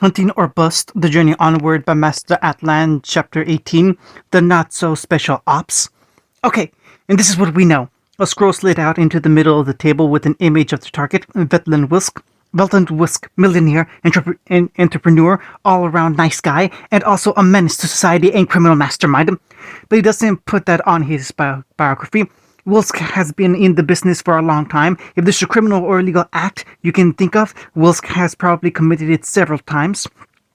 Hunting or Bust, The Journey Onward by Master Atlan, Chapter 18, The Not So Special Ops. Okay, and this is what we know. A scroll slid out into the middle of the table with an image of the target, Veltland Wisk, millionaire, entrepreneur, all-around nice guy, and also a menace to society and criminal mastermind. But he doesn't put that on his biography. Wilsk has been in the business for a long time. If there's a criminal or illegal act you can think of, Wilsk has probably committed it several times.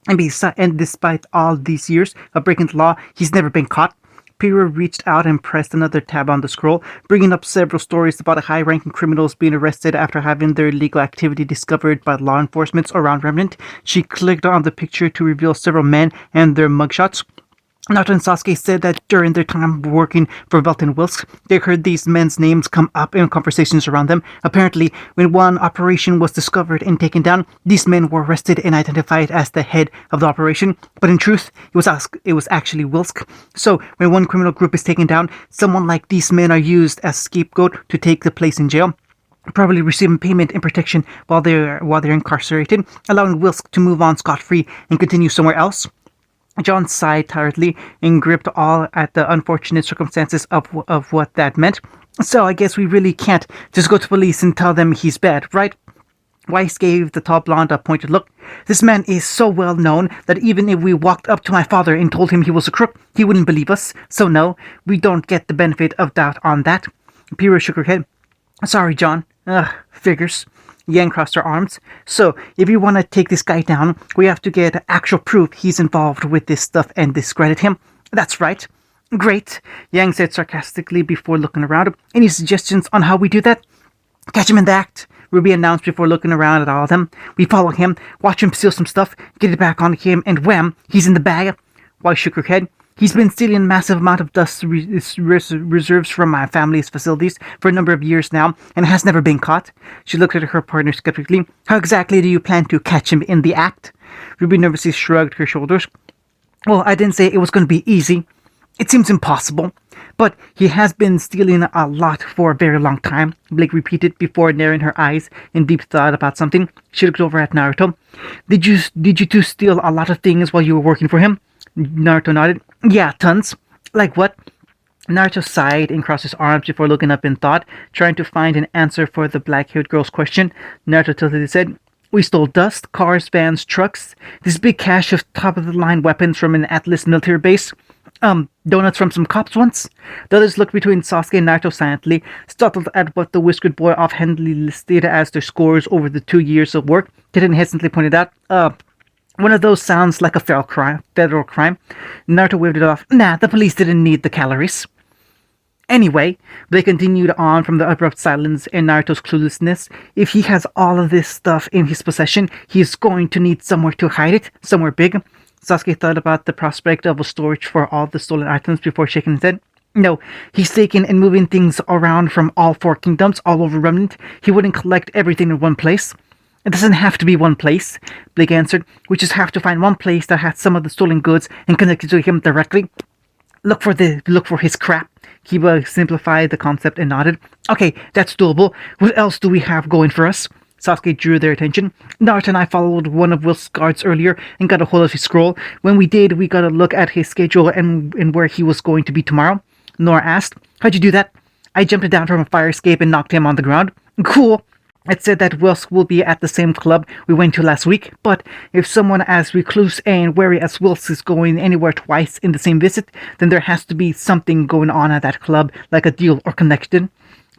And despite all these years of breaking the law, he's never been caught. Pyrrha reached out and pressed another tab on the scroll, bringing up several stories about high-ranking criminals being arrested after having their illegal activity discovered by law enforcement around Remnant. She clicked on the picture to reveal several men and their mugshots. Naruto and Sasuke said that during their time working for Velton Wilks, they heard these men's names come up in conversations around them. Apparently, when one operation was discovered and taken down, these men were arrested and identified as the head of the operation. But in truth, it was actually Wilsk. So, when one criminal group is taken down, someone like these men are used as scapegoat to take the place in jail, probably receiving payment and protection while they're incarcerated, allowing Wilsk to move on scot-free and continue somewhere else. John sighed tiredly and gripped all at the unfortunate circumstances of what that meant. So I guess we really can't just go to police and tell them he's bad, right? Weiss gave the tall blonde a pointed look. This man is so well known that even if we walked up to my father and told him he was a crook, he wouldn't believe us. So no, we don't get the benefit of doubt on that. Pyrrha shook her head. Sorry, John. Figures. Yang crossed her arms. So, if you want to take this guy down, we have to get actual proof he's involved with this stuff and discredit him. That's right. Great, Yang said sarcastically before looking around. Any suggestions on how we do that? Catch him in the act, Ruby announced before looking around at all of them. We follow him, watch him steal some stuff, get it back on him, and wham, he's in the bag. Weiss shook her head. He's been stealing a massive amount of dust reserves from my family's facilities for a number of years now, and has never been caught. She looked at her partner skeptically. How exactly do you plan to catch him in the act? Ruby nervously shrugged her shoulders. Well, I didn't say it was going to be easy. It seems impossible. But he has been stealing a lot for a very long time, Blake repeated before narrowing her eyes in deep thought about something. She looked over at Naruto. Did you two steal a lot of things while you were working for him? Naruto nodded. Yeah, tons. Like what? Naruto sighed and crossed his arms before looking up in thought, trying to find an answer for the black-haired girl's question. Naruto tilted his head. We stole dust, cars, vans, trucks, this big cache of top-of-the-line weapons from an Atlas military base. Donuts from some cops once? The others looked between Sasuke and Naruto silently, startled at what the whiskered boy offhandedly listed as their scores over the 2 years of work. They then hesitantly pointed out, one of those sounds like a federal crime. Naruto waved it off. Nah, the police didn't need the calories. Anyway, they continued on from the abrupt silence and Naruto's cluelessness. If he has all of this stuff in his possession, he's going to need somewhere to hide it, somewhere big. Sasuke thought about the prospect of a storage for all the stolen items before shaking his head. No, he's taking and moving things around from all 4 kingdoms all over Remnant. He wouldn't collect everything in one place. It doesn't have to be one place, Blake answered. We just have to find one place that has some of the stolen goods and connect it to him directly. Look for his crap. Kiba simplified the concept and nodded. Okay, that's doable. What else do we have going for us? Sasuke drew their attention. Naruto and I followed one of Will's guards earlier and got a hold of his scroll. When we did, we got a look at his schedule and where he was going to be tomorrow. Nora asked, How'd you do that? I jumped down from a fire escape and knocked him on the ground. Cool. It said that Wilsk will be at the same club we went to last week, but if someone as recluse and wary as Wilsk is going anywhere twice in the same visit, then there has to be something going on at that club, like a deal or contract.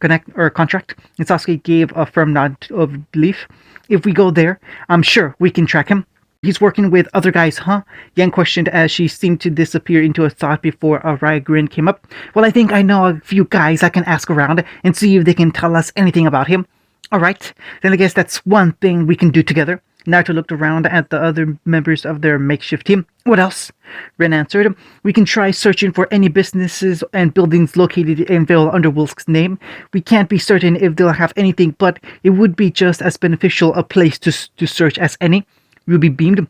And Sasuke gave a firm nod of belief. If we go there, I'm sure we can track him. He's working with other guys, huh? Yang questioned as she seemed to disappear into a thought before a wry grin came up. Well, I think I know a few guys I can ask around and see if they can tell us anything about him. Alright, then I guess that's one thing we can do together. Naruto looked around at the other members of their makeshift team. What else? Ren answered. We can try searching for any businesses and buildings located in Vale under Wilsk's name. We can't be certain if they'll have anything, but it would be just as beneficial a place to search as any. Ruby beamed.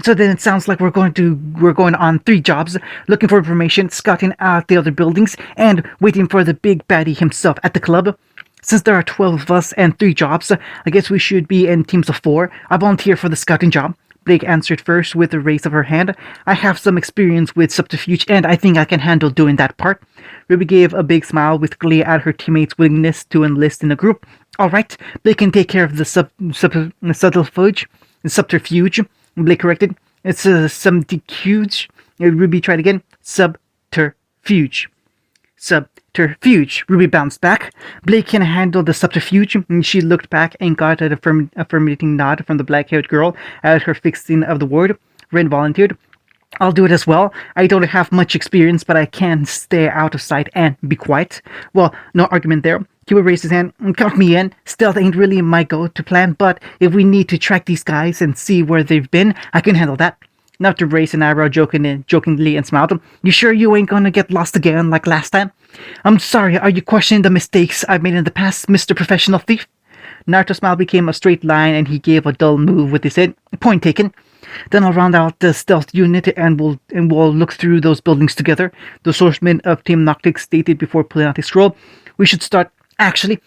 So then it sounds like we're going on 3 jobs, looking for information, scouting out the other buildings, and waiting for the big baddie himself at the club. Since there are 12 of us and 3 jobs, I guess we should be in teams of 4. I volunteer for the scouting job. Blake answered first with a raise of her hand. I have some experience with subterfuge, and I think I can handle doing that part. Ruby gave a big smile with glee at her teammates' willingness to enlist in the group. All right, Blake can take care of the subterfuge. Blake corrected. It's a subterfuge. Ruby tried again. Subterfuge. Subterfuge. Ruby bounced back. Blake can handle the subterfuge. She looked back and got an affirmating nod from the black-haired girl at her fixing of the word. Ren volunteered. I'll do it as well. I don't have much experience, but I can stay out of sight and be quiet. Well, no argument there. Cuba raised his hand. Count me in. Stealth ain't really my go-to plan, but if we need to track these guys and see where they've been, I can handle that. Not raised an eyebrow jokingly and smiled. You sure you ain't gonna get lost again like last time? I'm sorry, are you questioning the mistakes I've made in the past, Mr. Professional Thief? Naruto's smile became a straight line and he gave a dull move with his head. Point taken. Then I'll round out the stealth unit and we'll look through those buildings together. The swordsman of Team Noctic stated before pulling out his scroll. We should start. Actually,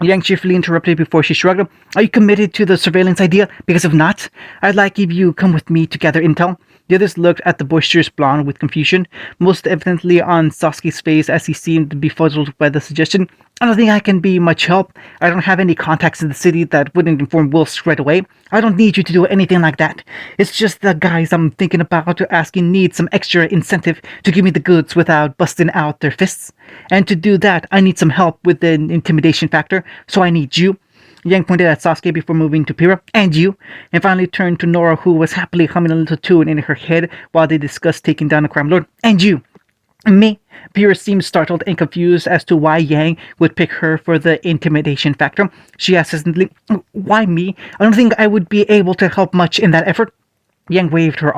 Yang cheerfully interrupted before she shrugged. Are you committed to the surveillance idea? Because if not, I'd like if you come with me to gather intel. The others looked at the boisterous blonde with confusion, most evidently on Sasuke's face as he seemed befuddled by the suggestion. I don't think I can be much help. I don't have any contacts in the city that wouldn't inform Wolf right away. I don't need you to do anything like that. It's just the guys I'm thinking about asking need some extra incentive to give me the goods without busting out their fists. And to do that, I need some help with the intimidation factor, so I need you. Yang pointed at Sasuke before moving to Pyrrha, and you, and finally turned to Nora, who was happily humming a little tune in her head while they discussed taking down the crime lord, and you. Me? Pyrrha seemed startled and confused as to why Yang would pick her for the intimidation factor. She asked hesitantly, why me? I don't think I would be able to help much in that effort. Yang waved her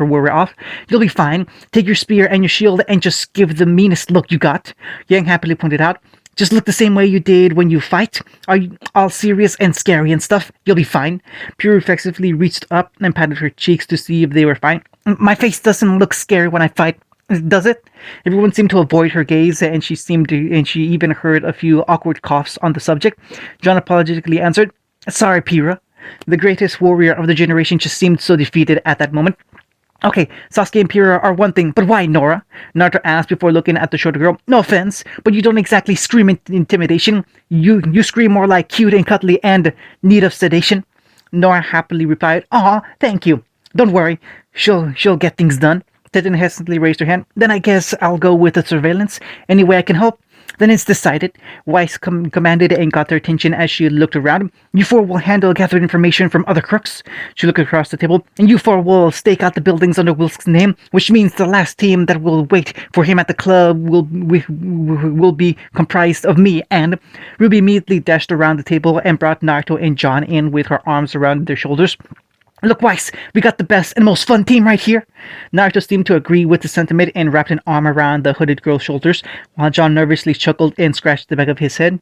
worry off. You'll be fine. Take your spear and your shield and just give the meanest look you got. Yang happily pointed out. Just look the same way you did when you fight. Are you all serious and scary and stuff? You'll be fine. Pyrrha reflexively reached up and patted her cheeks to see if they were fine. My face doesn't look scary when I fight, does it? Everyone seemed to avoid her gaze, and she even heard a few awkward coughs on the subject. John apologetically answered, Sorry, Pyrrha. The greatest warrior of the generation just seemed so defeated at that moment. Okay, Sasuke and Pyrrha are one thing, but why, Nora? Naruto asked before looking at the shorter girl. No offense, but you don't exactly scream intimidation. You scream more like cute and cuddly and need of sedation. Nora happily replied, Aw, thank you. Don't worry, she'll get things done. Teten hesitantly raised her hand. Then I guess I'll go with the surveillance. Any way I can help? Then it's decided. Weiss commanded and got their attention as she looked around. You four will handle gathered information from other crooks. She looked across the table. And you four will stake out the buildings under Wilk's name, which means the last team that will wait for him at the club will be comprised of me. And Ruby immediately dashed around the table and brought Naruto and John in with her arms around their shoulders. Look, Weiss, we got the best and most fun team right here. Naruto seemed to agree with the sentiment and wrapped an arm around the hooded girl's shoulders, while John nervously chuckled and scratched the back of his head.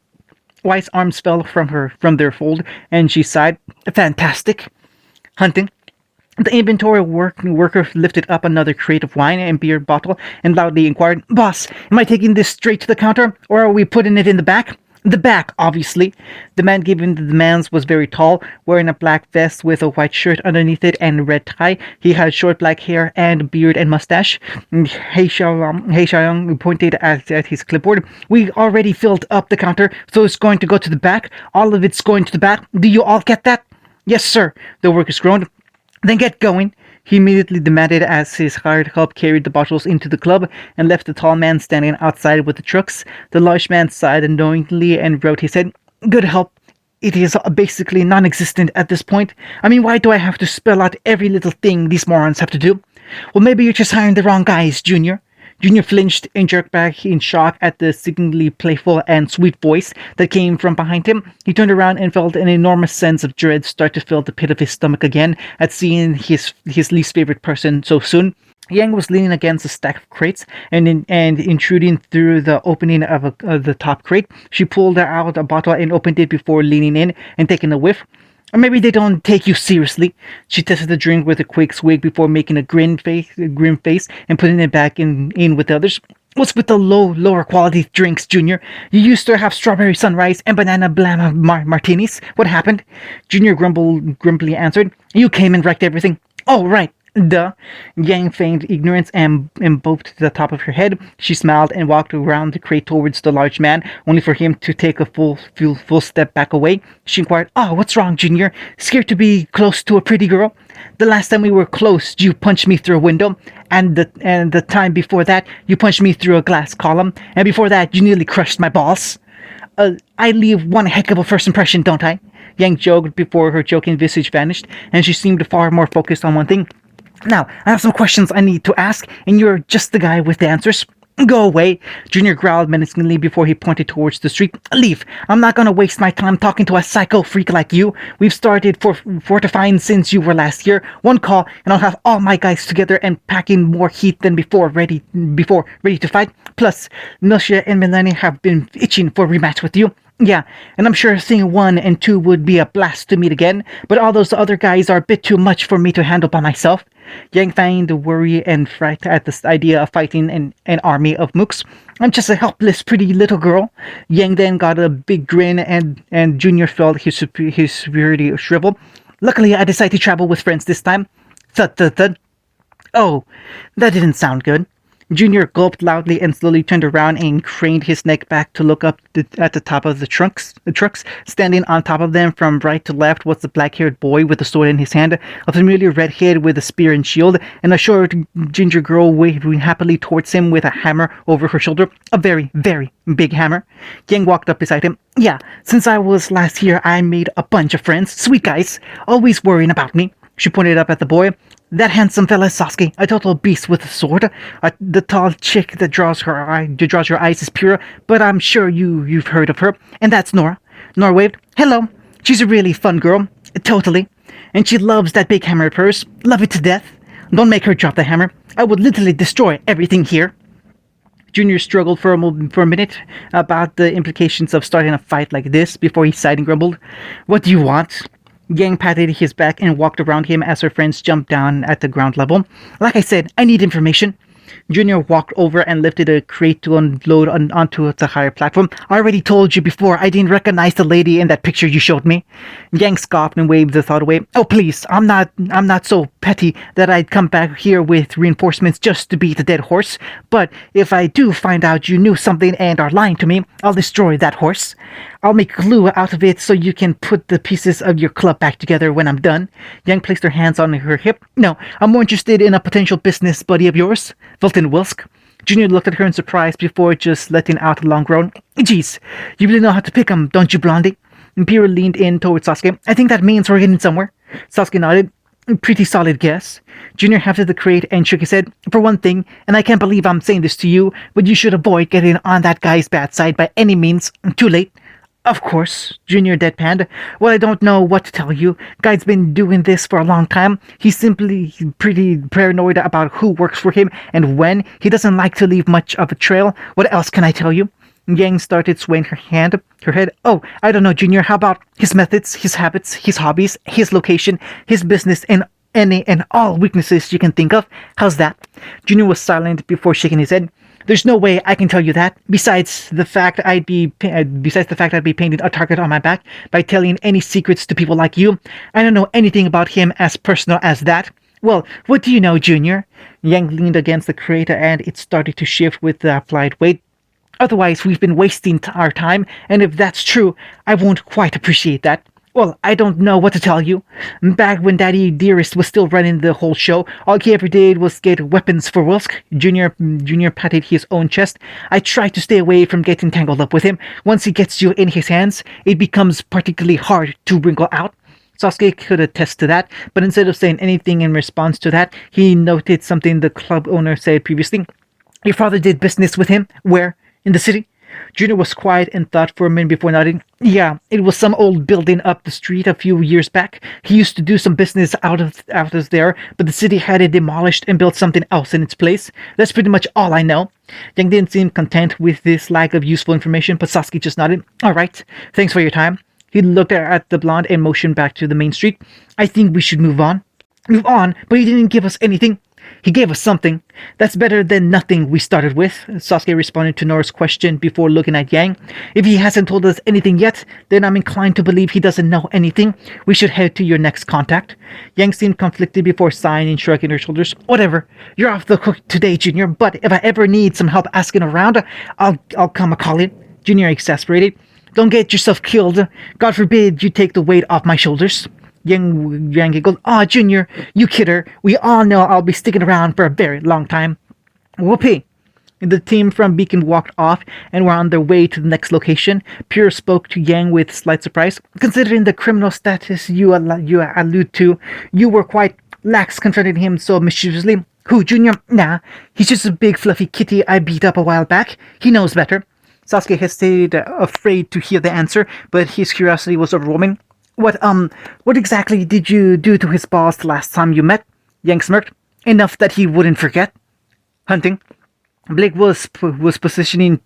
Weiss' arms fell from their fold, and she sighed. Fantastic. Hunting. The inventory worker lifted up another crate of wine and beer bottle and loudly inquired, Boss, am I taking this straight to the counter, or are we putting it in the back? The back, obviously. The man giving the demands was very tall, wearing a black vest with a white shirt underneath it and a red tie. He had short black hair and beard and mustache. Hey Xiaoyang pointed at his clipboard. We already filled up the counter, so it's going to go to the back. All of it's going to the back. Do you all get that? Yes, sir, the workers groaned. Then get going, he immediately demanded as his hired help carried the bottles into the club and left the tall man standing outside with the trucks. The large man sighed unknowingly and rubbed his head. Good help. It is basically non-existent at this point. I mean, why do I have to spell out every little thing these morons have to do? Well, maybe you're just hiring the wrong guys, Junior. Junior flinched and jerked back in shock at the sickeningly playful and sweet voice that came from behind him. He turned around and felt an enormous sense of dread start to fill the pit of his stomach again at seeing his least favorite person so soon. Yang was leaning against a stack of crates and intruding through the opening of the top crate. She pulled out a bottle and opened it before leaning in and taking a whiff. Or maybe they don't take you seriously. She tested the drink with a quick swig before making a grim face and putting it back in with the others. What's with the lower quality drinks, Junior? You used to have strawberry sunrise and banana blama martinis. What happened? Junior grumpily answered. You came and wrecked everything. Oh, right. Duh. Yang feigned ignorance and bobbed to the top of her head. She smiled and walked around the crate towards the large man, only for him to take a full step back away. She inquired, "Oh, what's wrong, Junior? Scared to be close to a pretty girl? The last time we were close, you punched me through a window, and the time before that, you punched me through a glass column, and before that, you nearly crushed my balls. I leave one heck of a first impression, don't I?" Yang joked before her joking visage vanished, and she seemed far more focused on one thing. "Now, I have some questions I need to ask, and you're just the guy with the answers." "Go away," Junior growled menacingly before he pointed towards the street. "Leave. I'm not gonna waste my time talking to a psycho freak like you. We've started fortifying since you were last here. One call, and I'll have all my guys together and packing more heat than before, ready to fight. Plus, Milsha and Melanie have been itching for a rematch with you. Yeah, and I'm sure seeing 1 and 2 would be a blast to meet again, but all those other guys are a bit too much for me to handle by myself." Yang feigned worry and fright at the idea of fighting an army of mooks. "I'm just a helpless, pretty little girl." Yang then got a big grin, and Junior felt his superiority shrivel. "Luckily, I decided to travel with friends this time." Thud, thud, thud. "Oh, that didn't sound good." Junior gulped loudly and slowly turned around and craned his neck back to look up at the top of the trucks. Standing on top of them from right to left was the black-haired boy with a sword in his hand, a familiar redhead with a spear and shield, and a short ginger girl waving happily towards him with a hammer over her shoulder, a very, very big hammer. Yang walked up beside him. "Yeah, since I was last here, I made a bunch of friends, sweet guys, always worrying about me." She pointed up at the boy. "That handsome fella is Sasuke, a total beast with a sword. The tall chick that draws your eyes is Pura, but I'm sure you've heard of her. And that's Nora." Nora waved. "Hello. She's a really fun girl. Totally. And she loves that big hammer of hers. Love it to death. Don't make her drop the hammer. I would literally destroy everything here." Junior struggled for a minute about the implications of starting a fight like this before he sighed and grumbled. "What do you want?" Yang patted his back and walked around him as her friends jumped down at the ground level. "Like I said, I need information." Junior walked over and lifted a crate to unload onto the higher platform. "I already told you before I didn't recognize the lady in that picture you showed me." Yang scoffed and waved the thought away. "Oh, please, I'm not so petty that I'd come back here with reinforcements just to beat a dead horse. But if I do find out you knew something and are lying to me, I'll destroy that horse. I'll make glue out of it so you can put the pieces of your club back together when I'm done." Yang placed her hands on her hip. "No, I'm more interested in a potential business buddy of yours, Fulton Wilsk." Junior looked at her in surprise before just letting out a long groan. "Geez, you really know how to pick 'em, don't you, Blondie?" Imperial leaned in towards Sasuke. "I think that means we're getting somewhere." Sasuke nodded. "Pretty solid guess." Junior hefted the crate and shook his head. "For one thing, and I can't believe I'm saying this to you, but you should avoid getting on that guy's bad side by any means. Too late." "Of course," Junior deadpanned. "Well, I don't know what to tell you. Guy's been doing this for a long time. He's simply pretty paranoid about who works for him and when. He doesn't like to leave much of a trail. What else can I tell you?" Yang started swaying her head. "Oh, I don't know, Junior. How about his methods, his habits, his hobbies, his location, his business, and any and all weaknesses you can think of? How's that?" Junior was silent before shaking his head. "There's no way I can tell you that. Besides the fact I'd be painting a target on my back by telling any secrets to people like you. I don't know anything about him as personal as that." "Well, what do you know, Junior?" Yang leaned against the crate and it started to shift with the applied weight. "Otherwise, we've been wasting our time, and if that's true, I won't quite appreciate that." "Well, I don't know what to tell you. Back when Daddy Dearest was still running the whole show, all he ever did was get weapons for Wilsk." Junior patted his own chest. "I try to stay away from getting tangled up with him. Once he gets you in his hands, it becomes particularly hard to wrinkle out." Sasuke could attest to that, but instead of saying anything in response to that, he noted something the club owner said previously. "Your father did business with him? Where? In the city?" Junior was quiet and thought for a minute before nodding. "Yeah, it was some old building up the street a few years back. He used to do some business out of there, but the city had it demolished and built something else in its place. That's pretty much all I know." Yang didn't seem content with this lack of useful information, but Sasuke just nodded. "All right, thanks for your time." He looked at the blonde and motioned back to the main street. "I think we should move on." "Move on? But you didn't give us anything." He gave us something. That's better than nothing we started with, Sasuke responded to Nora's question before looking at Yang. If he hasn't told us anything yet, then I'm inclined to believe he doesn't know anything. We should head to your next contact. Yang seemed conflicted before sighing and shrugging her shoulders. Whatever. You're off the hook today, Junior, but if I ever need some help asking around, I'll come a call it. Junior exasperated. Don't get yourself killed. God forbid you take the weight off my shoulders. Yang giggled. Aw, Junior, you kidder. We all know I'll be sticking around for a very long time. Whoopee. The team from Beacon walked off and were on their way to the next location. Pure spoke to Yang with slight surprise. Considering the criminal status you allude to, you were quite lax confronting him so mischievously. Who, Junior? Nah, he's just a big fluffy kitty I beat up a while back. He knows better. Sasuke hesitated, afraid to hear the answer, but his curiosity was overwhelming. What exactly did you do to his boss the last time you met? Yang smirked. Enough that he wouldn't forget. Hunting. Blake was positioned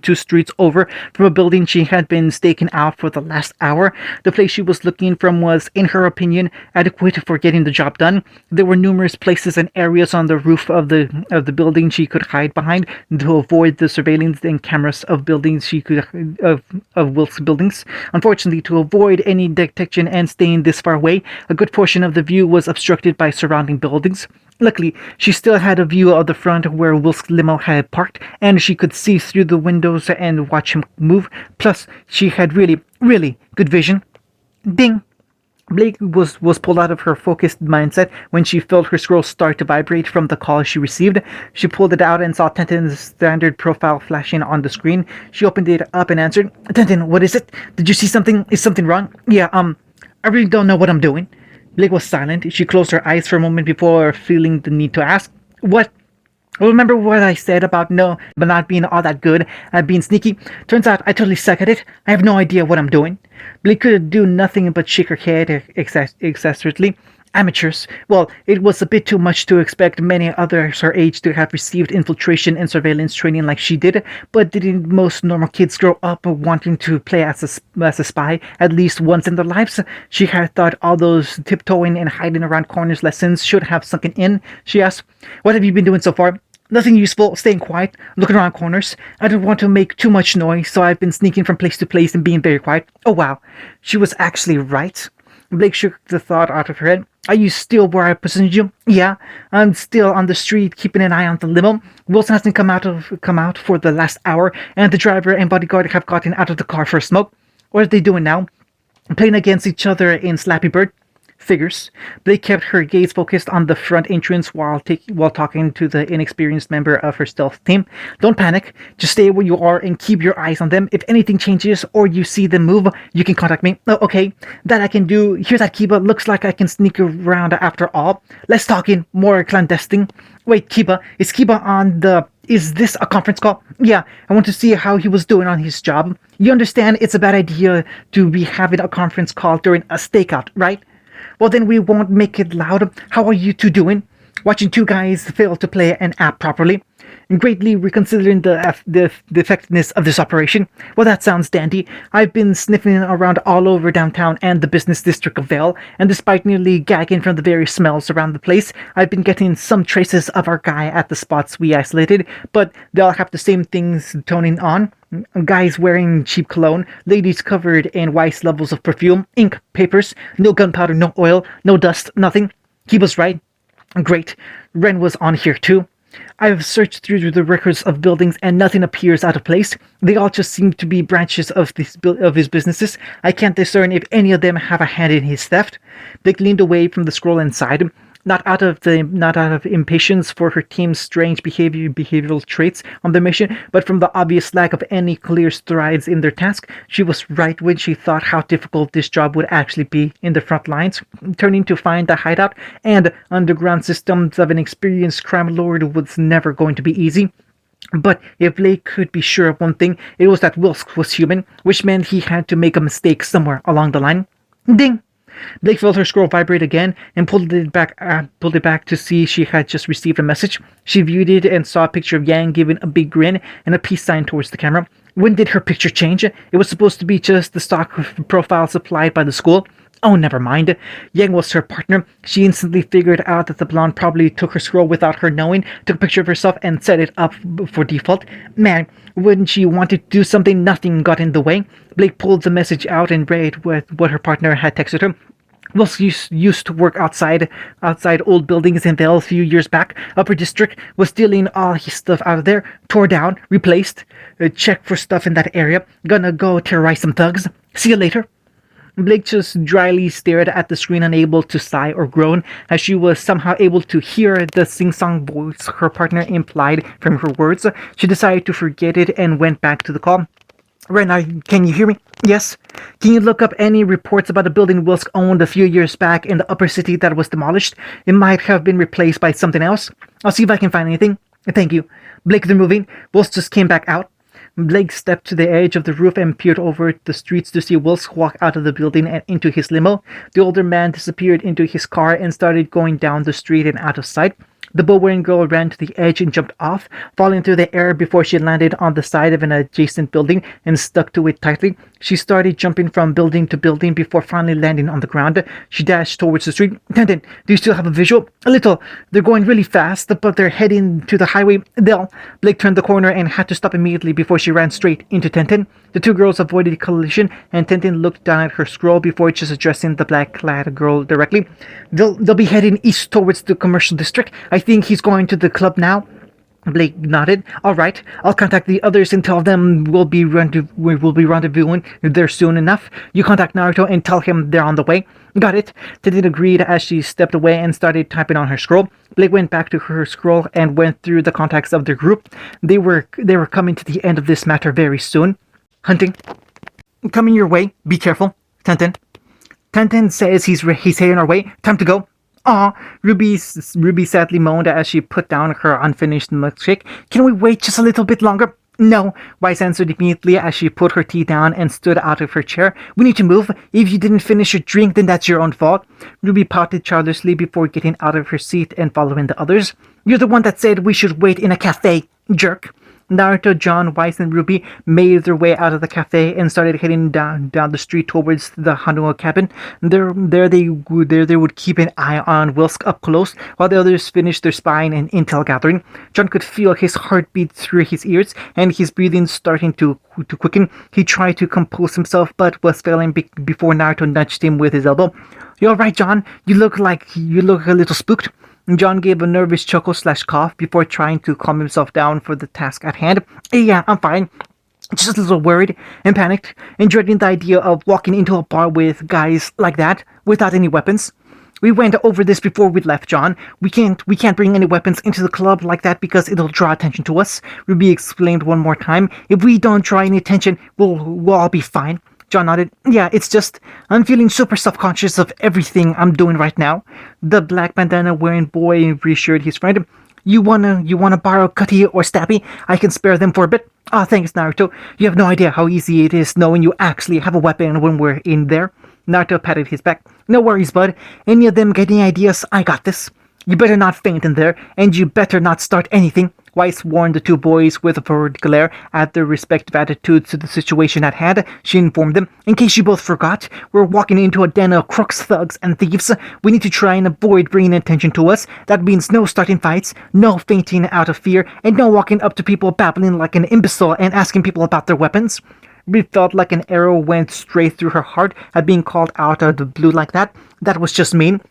2 streets over from a building she had been staking out for the last hour. The place she was looking from was, in her opinion, adequate for getting the job done. There were numerous places and areas on the roof of the building she could hide behind to avoid the surveillance and cameras of buildings of Wilkes buildings. Unfortunately, to avoid any detection and staying this far away, a good portion of the view was obstructed by surrounding buildings. Luckily, she still had a view of the front where Wilkes' limo had parked, and she could see through the windows and watch him move. Plus, she had really, really good vision. Ding! Blake was pulled out of her focused mindset when she felt her scroll start to vibrate from the call she received. She pulled it out and saw Tenten's standard profile flashing on the screen. She opened it up and answered, Tenten, what is it? Did you see something? Is something wrong? Yeah, I really don't know what I'm doing. Blake was silent. She closed her eyes for a moment before feeling the need to ask, What? Remember what I said about not being all that good at being sneaky? Turns out I totally suck at it. I have no idea what I'm doing. Blake could do nothing but shake her head exasperately. Amateurs. Well, it was a bit too much to expect many others her age to have received infiltration and surveillance training like she did, but didn't most normal kids grow up wanting to play as a spy at least once in their lives? She had thought all those tiptoeing and hiding around corners lessons should have sunken in. She asked, What have you been doing so far? Nothing useful, staying quiet, looking around corners. I don't want to make too much noise, so I've been sneaking from place to place and being very quiet. Oh wow, she was actually right. Blake shook the thought out of her head. Are you still where I positioned you? Yeah, I'm still on the street keeping an eye on the limo. Wilson hasn't come out for the last hour, and the driver and bodyguard have gotten out of the car for a smoke. What are they doing now? Playing against each other in Slappy Bird? Figures. Blake kept her gaze focused on the front entrance while talking to the inexperienced member of her stealth team. Don't panic. Just stay where you are and keep your eyes on them. If anything changes or you see them move, you can contact me. Oh, okay. That I can do. Here's that Kiba. Looks like I can sneak around after all. Less talking, more clandestine. Wait, Kiba. Is this a conference call? Yeah, I want to see how he was doing on his job. You understand it's a bad idea to be having a conference call during a stakeout, right? Well, then we won't make it loud. How are you two doing? Watching 2 guys fail to play an app properly? And greatly reconsidering the effectiveness of this operation? Well, that sounds dandy. I've been sniffing around all over downtown and the business district of Vale, and despite nearly gagging from the very smells around the place, I've been getting some traces of our guy at the spots we isolated, but they all have the same things toning on. Guys wearing cheap cologne, ladies covered in wise levels of perfume, ink, papers, no gunpowder, no oil, no dust, nothing. He was right. Great. Ren was on here too. I've searched through the records of buildings and nothing appears out of place. They all just seem to be branches of his businesses. I can't discern if any of them have a hand in his theft. Blake leaned away from the scroll and sighed. Not out of impatience for her team's strange behavioral traits on their mission, but from the obvious lack of any clear strides in their task. She was right when she thought how difficult this job would actually be in the front lines. Turning to find the hideout and underground systems of an experienced crime lord was never going to be easy. But if Blake could be sure of one thing, it was that Wilkes was human, which meant he had to make a mistake somewhere along the line. Ding! Blake felt her scroll vibrate again and pulled it back to see she had just received a message. She viewed it and saw a picture of Yang giving a big grin and a peace sign towards the camera. When did her picture change? It was supposed to be just the stock profile supplied by the school. Oh, never mind. Yang was her partner. She instantly figured out that the blonde probably took her scroll without her knowing, took a picture of herself, and set it up for default. Man, when she wanted to do something, nothing got in the way. Blake pulled the message out and read what her partner had texted her. Was used to work outside old buildings in Vale a few years back. Upper District was stealing all his stuff out of there, tore down, replaced. Check for stuff in that area. Gonna go terrorize some thugs. See you later. Blake just dryly stared at the screen, unable to sigh or groan, as she was somehow able to hear the sing-song voice her partner implied from her words. She decided to forget it and went back to the call. Right now, can you hear me? Yes. Can you look up any reports about a building Wilsk owned a few years back in the upper city that was demolished? It might have been replaced by something else. I'll see if I can find anything. Thank you. Blake, they're moving. Wilsk just came back out. Blake stepped to the edge of the roof and peered over the streets to see Wilsk walk out of the building and into his limo. The older man disappeared into his car and started going down the street and out of sight. The bow-wearing girl ran to the edge and jumped off, falling through the air before she landed on the side of an adjacent building and stuck to it tightly. She started jumping from building to building before finally landing on the ground. She dashed towards the street. Tenten, do you still have a visual? A little. They're going really fast, but they're heading to the highway. Blake turned the corner and had to stop immediately before she ran straight into Tenten. The two girls avoided collision, and Tenten looked down at her scroll before just addressing the black-clad girl directly. They'll be heading east towards the commercial district. I think he's going to the club now. Blake nodded. All right, I'll contact the others and tell them we'll be rendezvousing there soon enough. You contact Naruto and tell him they're on the way. Got it. Tenten agreed as she stepped away and started typing on her scroll. Blake went back to her scroll and went through the contacts of their group. They were coming to the end of this matter very soon. Hunting. Coming your way. Be careful. Tenten. Tenten says he's heading our way. Time to go. Aw, Ruby sadly moaned as she put down her unfinished milkshake. Can we wait just a little bit longer? No, Weiss answered immediately as she put her tea down and stood out of her chair. We need to move. If you didn't finish your drink, then that's your own fault. Ruby pouted childishly before getting out of her seat and following the others. You're the one that said we should wait in a cafe, jerk. Naruto, John, Weiss, and Ruby made their way out of the cafe and started heading down the street towards the Hanua cabin. There they would keep an eye on Wilsk up close while the others finished their spying and intel gathering. John could feel his heartbeat through his ears and his breathing starting to quicken. He tried to compose himself but was failing before Naruto nudged him with his elbow. You all right, John? You look a little spooked. John gave a nervous chuckle/cough before trying to calm himself down for the task at hand. Yeah, I'm fine. Just a little worried and panicked and dreading the idea of walking into a bar with guys like that without any weapons. We went over this before we left, John. We can't bring any weapons into the club like that because it'll draw attention to us. Ruby explained one more time. If we don't draw any attention, we'll all be fine. John nodded. Yeah, it's just, I'm feeling super self-conscious of everything I'm doing right now. The black bandana-wearing boy reassured his friend. You wanna borrow Cutty or Stabby? I can spare them for a bit. Ah, thanks, Naruto. You have no idea how easy it is knowing you actually have a weapon when we're in there. Naruto patted his back. No worries, bud. Any of them get any ideas? I got this. You better not faint in there, and you better not start anything. Weiss warned the two boys with a forward glare at their respective attitudes to the situation at hand. She informed them, in case you both forgot, we're walking into a den of crooks, thugs, and thieves. We need to try and avoid bringing attention to us. That means no starting fights, no fainting out of fear, and no walking up to people babbling like an imbecile and asking people about their weapons. It felt like an arrow went straight through her heart at being called out of the blue like that. That was just mean.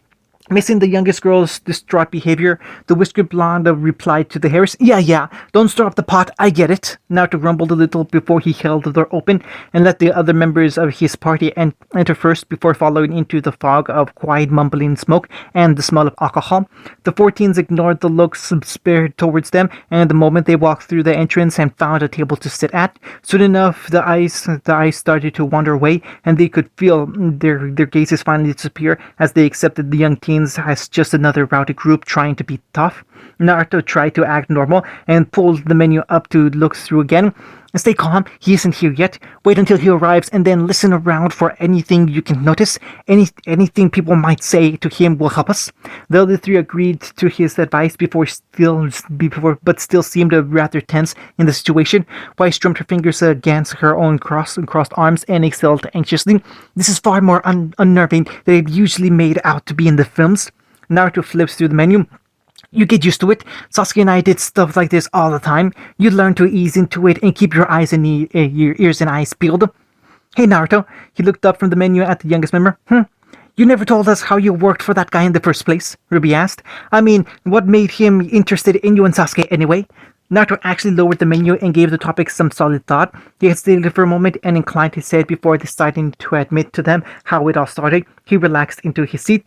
Missing the youngest girl's distraught behavior, the whiskered blonde replied to the Harris, Yeah, don't stir up the pot, I get it. Naruto grumbled a little before he held the door open and let the other members of his party enter first before following into the fog of quiet mumbling smoke and the smell of alcohol. The 14s ignored the looks spared towards them, and the moment they walked through the entrance and found a table to sit at, soon enough the eyes started to wander away, and they could feel their gazes finally disappear as they accepted the young teens as just another rowdy group trying to be tough. Naruto tried to act normal and pulled the menu up to look through again. Stay calm, he isn't here yet. Wait until he arrives and then listen around for anything you can notice. Anything people might say to him will help us. The other three agreed to his advice but still seemed rather tense in the situation. Weiss drummed her fingers against her own crossed arms and exhaled anxiously. This is far more unnerving than it usually made out to be in the films. Naruto flips through the menu. You get used to it. Sasuke and I did stuff like this all the time. You learn to ease into it and keep your your ears and eyes peeled. Hey Naruto, he looked up from the menu at the youngest member. You never told us how you worked for that guy in the first place, Ruby asked. I mean, what made him interested in you and Sasuke anyway? Naruto actually lowered the menu and gave the topic some solid thought. He hesitated for a moment and inclined his head before deciding to admit to them how it all started. He relaxed into his seat.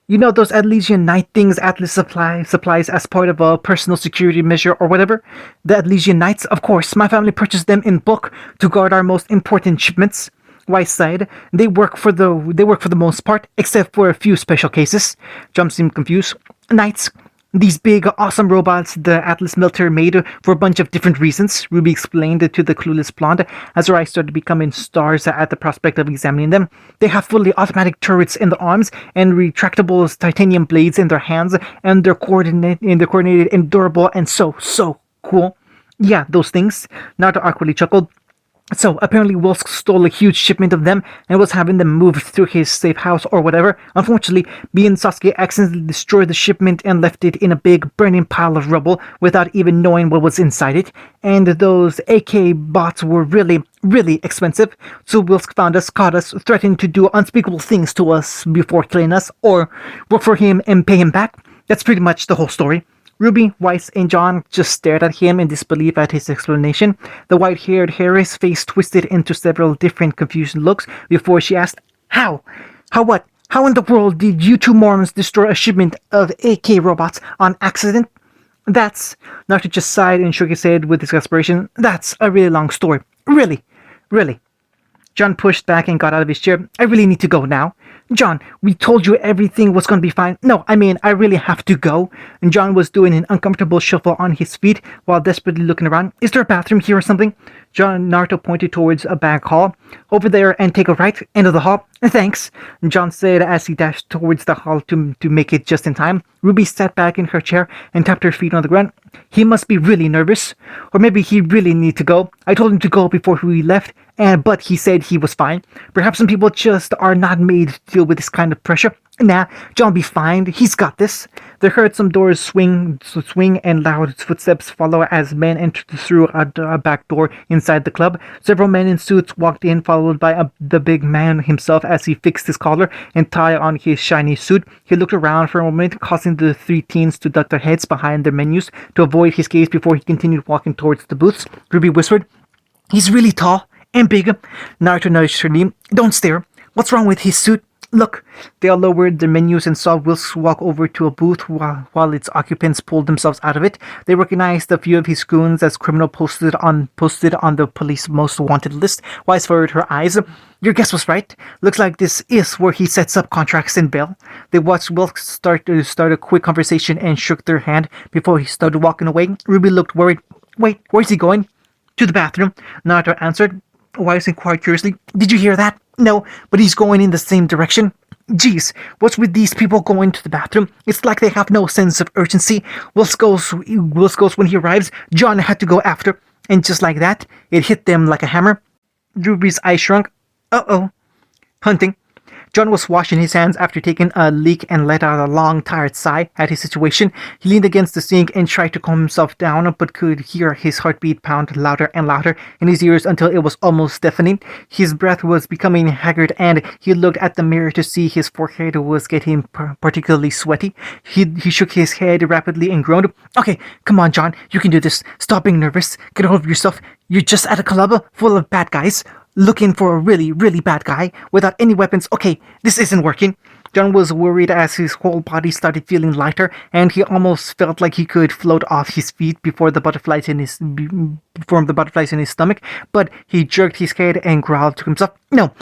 You know those Atlesian Knight things Atlas supplies as part of a personal security measure or whatever? The Atlesian Knights, of course. My family purchased them in bulk to guard our most important shipments. Weiss sighed. They work for the most part, except for a few special cases. Jump seemed confused. Knights. These big, awesome robots the Atlas military made for a bunch of different reasons, Ruby explained to the clueless blonde as her eyes started becoming stars at the prospect of examining them. They have fully automatic turrets in the arms and retractable titanium blades in their hands, and they're coordinated and durable and so cool. Yeah, those things. Naruto awkwardly chuckled. So, apparently Wilsk stole a huge shipment of them and was having them moved through his safe house or whatever. Unfortunately, me and Sasuke accidentally destroyed the shipment and left it in a big burning pile of rubble without even knowing what was inside it. And those AK bots were really, really expensive. So Wilsk found us, caught us, threatened to do unspeakable things to us before killing us, or work for him and pay him back. That's pretty much the whole story. Ruby, Weiss, and John just stared at him in disbelief at his explanation. The white-haired Harris' face twisted into several different confused looks before she asked, How? How what? How in the world did you two Mormons destroy a shipment of AK robots on accident? Naruto just sighed and shook his head with exasperation. That's a really long story. Really. John pushed back and got out of his chair. I really need to go now. John, we told you everything was going to be fine. No, I mean, I really have to go. And John was doing an uncomfortable shuffle on his feet while desperately looking around. Is there a bathroom here or something? Naruto pointed towards a back hall. Over there and take a right, end of the hall. Thanks, John said as he dashed towards the hall to make it just in time. Ruby sat back in her chair and tapped her feet on the ground. He must be really nervous. Or maybe he really need to go. I told him to go before we left, but he said he was fine. Perhaps some people just are not made to deal with this kind of pressure. Nah, John'll be fine. He's got this. They heard some doors swing and loud footsteps follow as men entered through a back door inside the club. Several men in suits walked in, followed by the big man himself as he fixed his collar and tie on his shiny suit. He looked around for a moment, causing the three teens to duck their heads behind their menus to avoid his gaze before he continued walking towards the booths. Ruby whispered, He's really tall and big. Naruto nudged her knee. Don't stare. What's wrong with his suit? Look, they all lowered their menus and saw Wilkes walk over to a booth while its occupants pulled themselves out of it. They recognized a few of his goons as criminal posted on the police most wanted list. Weiss furrowed her eyes. Your guess was right. Looks like this is where he sets up contracts in bail. They watched Wilkes start a quick conversation and shook their hand before he started walking away. Ruby looked worried. Wait, where's he going? To the bathroom, Naruto answered. Weiss inquired curiously. Did you hear that? No, but he's going in the same direction. Geez, what's with these people going to the bathroom? It's like they have no sense of urgency. Wilkes goes when he arrives. John had to go after. And just like that, it hit them like a hammer. Ruby's eyes shrunk. Uh-oh. Hunting. John was washing his hands after taking a leak and let out a long, tired sigh at his situation. He leaned against the sink and tried to calm himself down, but could hear his heartbeat pound louder and louder in his ears until it was almost deafening. His breath was becoming haggard, and he looked at the mirror to see his forehead was getting particularly sweaty. He shook his head rapidly and groaned. Okay, come on, John. You can do this. Stop being nervous. Get over yourself. You're just at a club full of bad guys. Looking for a really, really bad guy without any weapons. Okay, this isn't working. John was worried as his whole body started feeling lighter, and he almost felt like he could float off his feet before the butterflies in his stomach. But he jerked his head and growled to himself, No,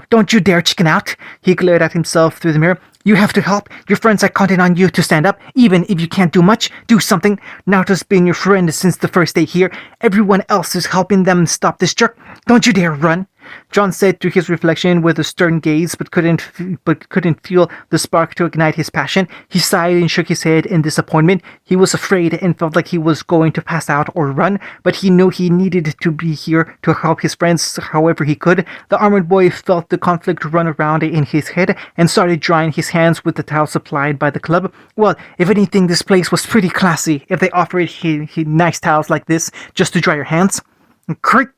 don't you dare chicken out. He glared at himself through the mirror. You have to help. Your friends are counting on you to stand up. Even if you can't do much, do something. Naruto's been your friend since the first day here. Everyone else is helping them stop this jerk. Don't you dare run. John said through his reflection with a stern gaze, but couldn't feel the spark to ignite his passion. He sighed and shook his head in disappointment. He was afraid and felt like he was going to pass out or run, but he knew he needed to be here to help his friends however he could. The armored boy felt the conflict run around in his head and started drying his hands with the towel supplied by the club. Well, if anything, this place was pretty classy if they offered nice towels like this just to dry your hands. Creak!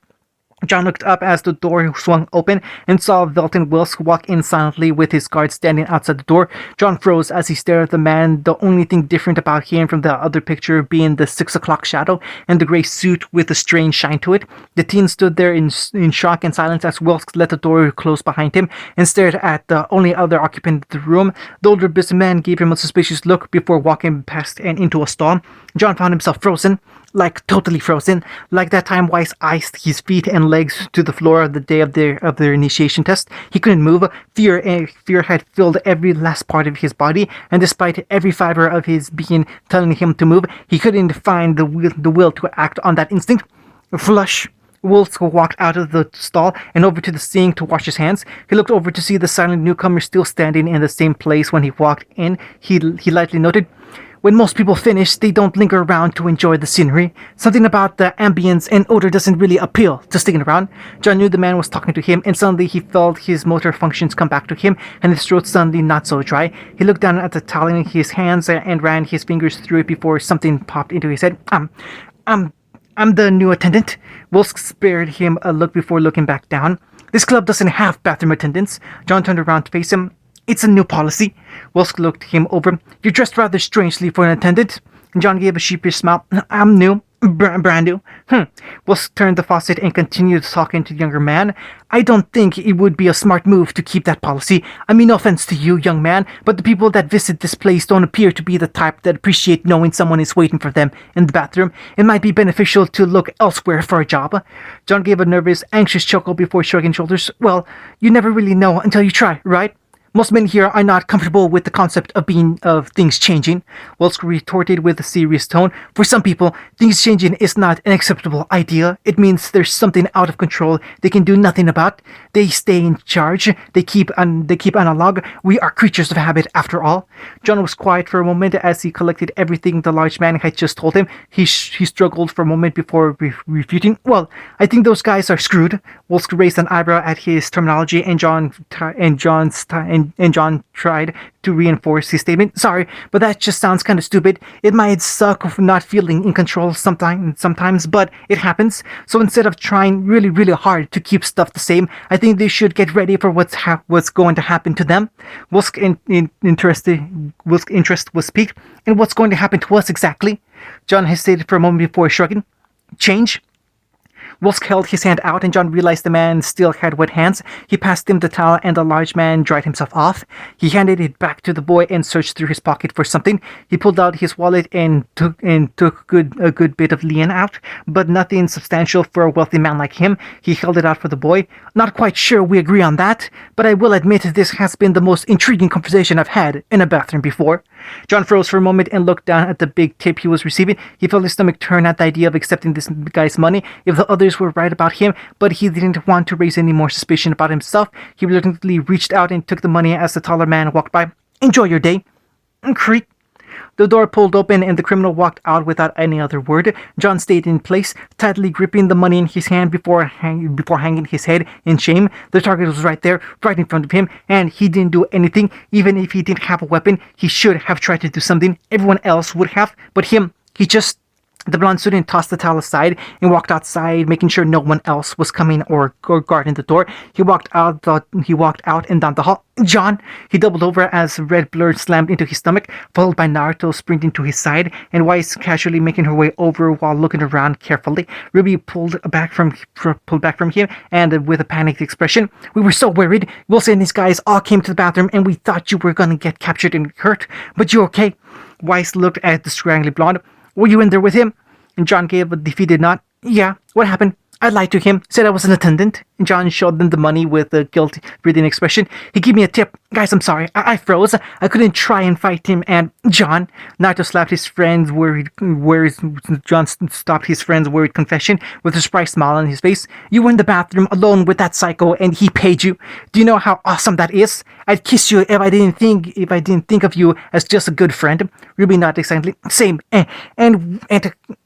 John looked up as the door swung open and saw Velton Wilkes walk in silently with his guard standing outside the door. John froze as he stared at the man, the only thing different about him from the other picture being the 6 o'clock shadow and the gray suit with a strange shine to it. The teen stood there in shock and silence as Wilkes let the door close behind him and stared at the only other occupant of the room. The older businessman gave him a suspicious look before walking past and into a stall. John found himself frozen. Like totally frozen, like that time Weiss iced his feet and legs to the floor the day of their initiation test. He couldn't move. Fear had filled every last part of his body, and despite every fiber of his being telling him to move, he couldn't find the will to act on that instinct. Flush. Wilkes walked out of the stall and over to the sink to wash his hands. He looked over to see the silent newcomer still standing in the same place when he walked in. He lightly noted, "When most people finish, they don't linger around to enjoy the scenery. Something about the ambience and odor doesn't really appeal to sticking around." John knew the man was talking to him, and suddenly he felt his motor functions come back to him, and his throat suddenly not so dry. He looked down at the towel in his hands and ran his fingers through it before something popped into his head. I'm the new attendant." Wilkes spared him a look before looking back down. "This club doesn't have bathroom attendants." John turned around to face him. "It's a new policy." Wilkes looked him over. "You're dressed rather strangely for an attendant." John gave a sheepish smile. "I'm new. Brand new." Wilkes turned the faucet and continued talking to the younger man. "I don't think it would be a smart move to keep that policy. I mean, no offense to you, young man, but the people that visit this place don't appear to be the type that appreciate knowing someone is waiting for them in the bathroom. It might be beneficial to look elsewhere for a job." John gave a nervous, anxious chuckle before shrugging shoulders. "Well, you never really know until you try, right? Most men here are not comfortable with the concept of things changing." Wilkes retorted with a serious tone. "For some people, things changing is not an acceptable idea. It means there's something out of control they can do nothing about. They stay in charge. They keep analog. We are creatures of habit, after all." John was quiet for a moment as he collected everything the large man had just told him. He struggled for a moment before refuting. "Well, I think those guys are screwed." Wilkes raised an eyebrow at his terminology, and John tried to reinforce his statement. "Sorry, but that just sounds kind of stupid. It might suck of not feeling in control sometimes, but it happens. So instead of trying really, really hard to keep stuff the same, I think they should get ready for what's going to happen to them." Wilkes' interest was piqued. "And what's going to happen to us exactly?" John hesitated for a moment before shrugging. "Change." Wilkes held his hand out, and John realized the man still had wet hands. He passed him the towel, and the large man dried himself off. He handed it back to the boy and searched through his pocket for something. He pulled out his wallet and took a good bit of lien out, but nothing substantial for a wealthy man like him. He held it out for the boy. "Not quite sure we agree on that, but I will admit this has been the most intriguing conversation I've had in a bathroom before." John froze for a moment and looked down at the big tip he was receiving. He felt his stomach turn at the idea of accepting this guy's money if the others were right about him, but he didn't want to raise any more suspicion about himself. He reluctantly reached out and took the money as the taller man walked by. "Enjoy your day." Creak. The door pulled open and the criminal walked out without any other word. John stayed in place, tightly gripping the money in his hand before hanging his head in shame. The target was right there, right in front of him, and he didn't do anything. Even if he didn't have a weapon, he should have tried to do something. Everyone else would have, but him, he just... The blonde student tossed the towel aside and walked outside, making sure no one else was coming or guarding the door. He walked out and down the hall. "John!" He doubled over as red blood slammed into his stomach, followed by Naruto sprinting to his side, and Weiss casually making her way over while looking around carefully. Ruby pulled back from him, and with a panicked expression, "We were so worried. Wilson and his guys all came to the bathroom, and we thought you were gonna get captured and hurt. But you're okay." Weiss looked at the scraggly blonde. "Were you in there with him?" And John gave a defeated nod. "Yeah, what happened?" I lied to him, said I was an attendant. John showed them the money with a guilty breathing expression. He gave me a tip. Guys, I'm sorry. I froze. I couldn't try and fight him. And John, Naruto slapped his friend's John stopped his friend's worried confession with a surprised smile on his face. You were in the bathroom alone with that psycho, and he paid you. Do you know how awesome that is? I'd kiss you if I didn't think of you as just a good friend. Ruby nodded excitedly. Same. And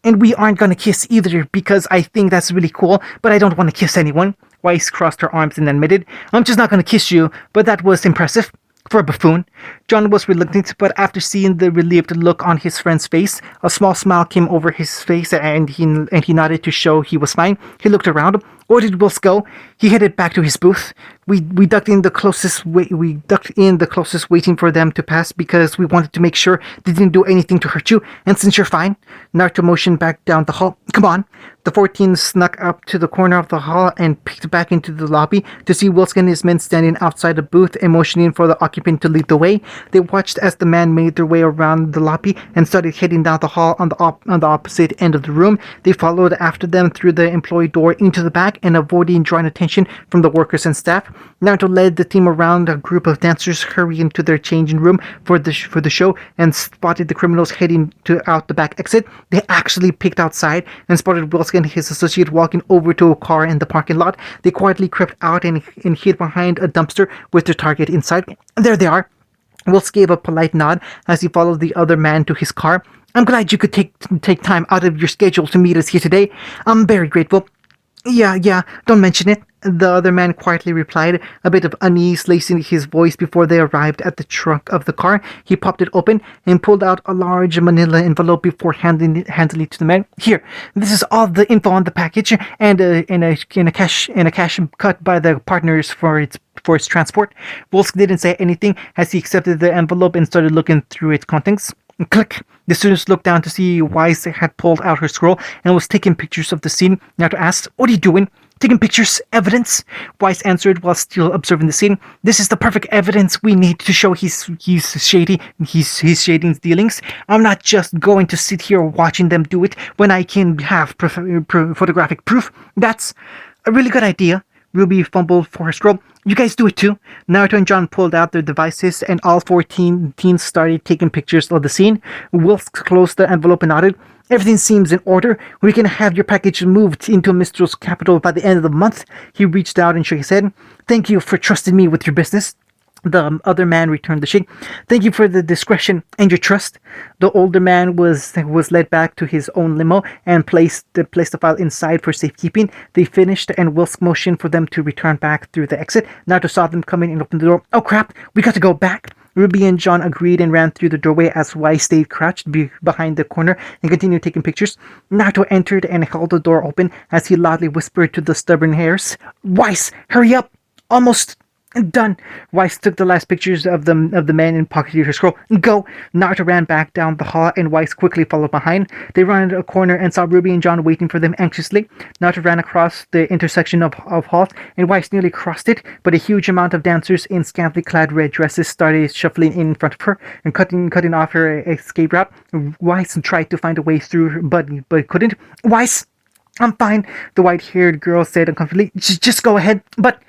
we aren't gonna kiss either because I think that's really cool, but I don't want to kiss anyone. Weiss crossed her arms and admitted, I'm just not going to kiss you, but that was impressive. For a buffoon. John was reluctant, but after seeing the relieved look on his friend's face, a small smile came over his face and he nodded to show he was fine. He looked around. Where did Wills go? He headed back to his booth. We ducked in the closest, waiting for them to pass because we wanted to make sure they didn't do anything to hurt you. And since you're fine, Naruto motioned back down the hall. Come on. The 14 snuck up to the corner of the hall and peeked back into the lobby to see Wilson and his men standing outside the booth and motioning for the occupant to lead the way. They watched as the man made their way around the lobby and started heading down the hall on the opposite end of the room. They followed after them through the employee door into the back and avoiding drawing attention from the workers and staff. Naruto led the team around a group of dancers hurrying to their changing room for the show and spotted the criminals heading out the back exit. They actually peeked outside and spotted Wilson and his associate walking over to a car in the parking lot. They quietly crept out and hid behind a dumpster with their target inside. There they are. Wills gave a polite nod as he followed the other man to his car. I'm glad you could take time out of your schedule to meet us here today. I'm very grateful. Yeah, don't mention it. The other man quietly replied, a bit of unease lacing his voice before they arrived at the trunk of the car. He popped it open and pulled out a large manila envelope before handing it to the man. Here, this is all the info on the package and a cash cut by the partners for its transport. Wolsk didn't say anything as he accepted the envelope and started looking through its contents. Click! The students looked down to see Weiss had pulled out her scroll and was taking pictures of the scene. Naruto asked, What are you doing? Taking pictures? Evidence? Weiss answered while still observing the scene. This is the perfect evidence we need to show he's shady dealings. I'm not just going to sit here watching them do it when I can have photographic proof. That's a really good idea. Ruby fumbled for her scroll. You guys do it too. Naruto and John pulled out their devices and all 14 teens started taking pictures of the scene. Wills closed the envelope and nodded. Everything seems in order. We can have your package moved into Mistro's capital by the end of the month. He reached out and shook his head. Thank you for trusting me with your business. The other man returned the shake. Thank you for the discretion and your trust. The older man was led back to his own limo and placed the file inside for safekeeping. They finished and Wills motioned for them to return back through the exit. Naruto saw them coming and opened the door. Oh crap, we got to go back. Ruby and John agreed and ran through the doorway as Weiss stayed crouched behind the corner and continued taking pictures. Naruto entered and held the door open as he loudly whispered to the stubborn hairs, Weiss, hurry up! Almost done. Weiss took the last pictures of the men and pocketed her scroll. Go! Naruto ran back down the hall and Weiss quickly followed behind. They ran a corner and saw Ruby and John waiting for them anxiously. Naruto ran across the intersection of halls and Weiss nearly crossed it, but a huge amount of dancers in scantily clad red dresses started shuffling in front of her and cutting off her escape route. Weiss tried to find a way through, but couldn't. Weiss! I'm fine, the white-haired girl said uncomfortably. Just go ahead. But,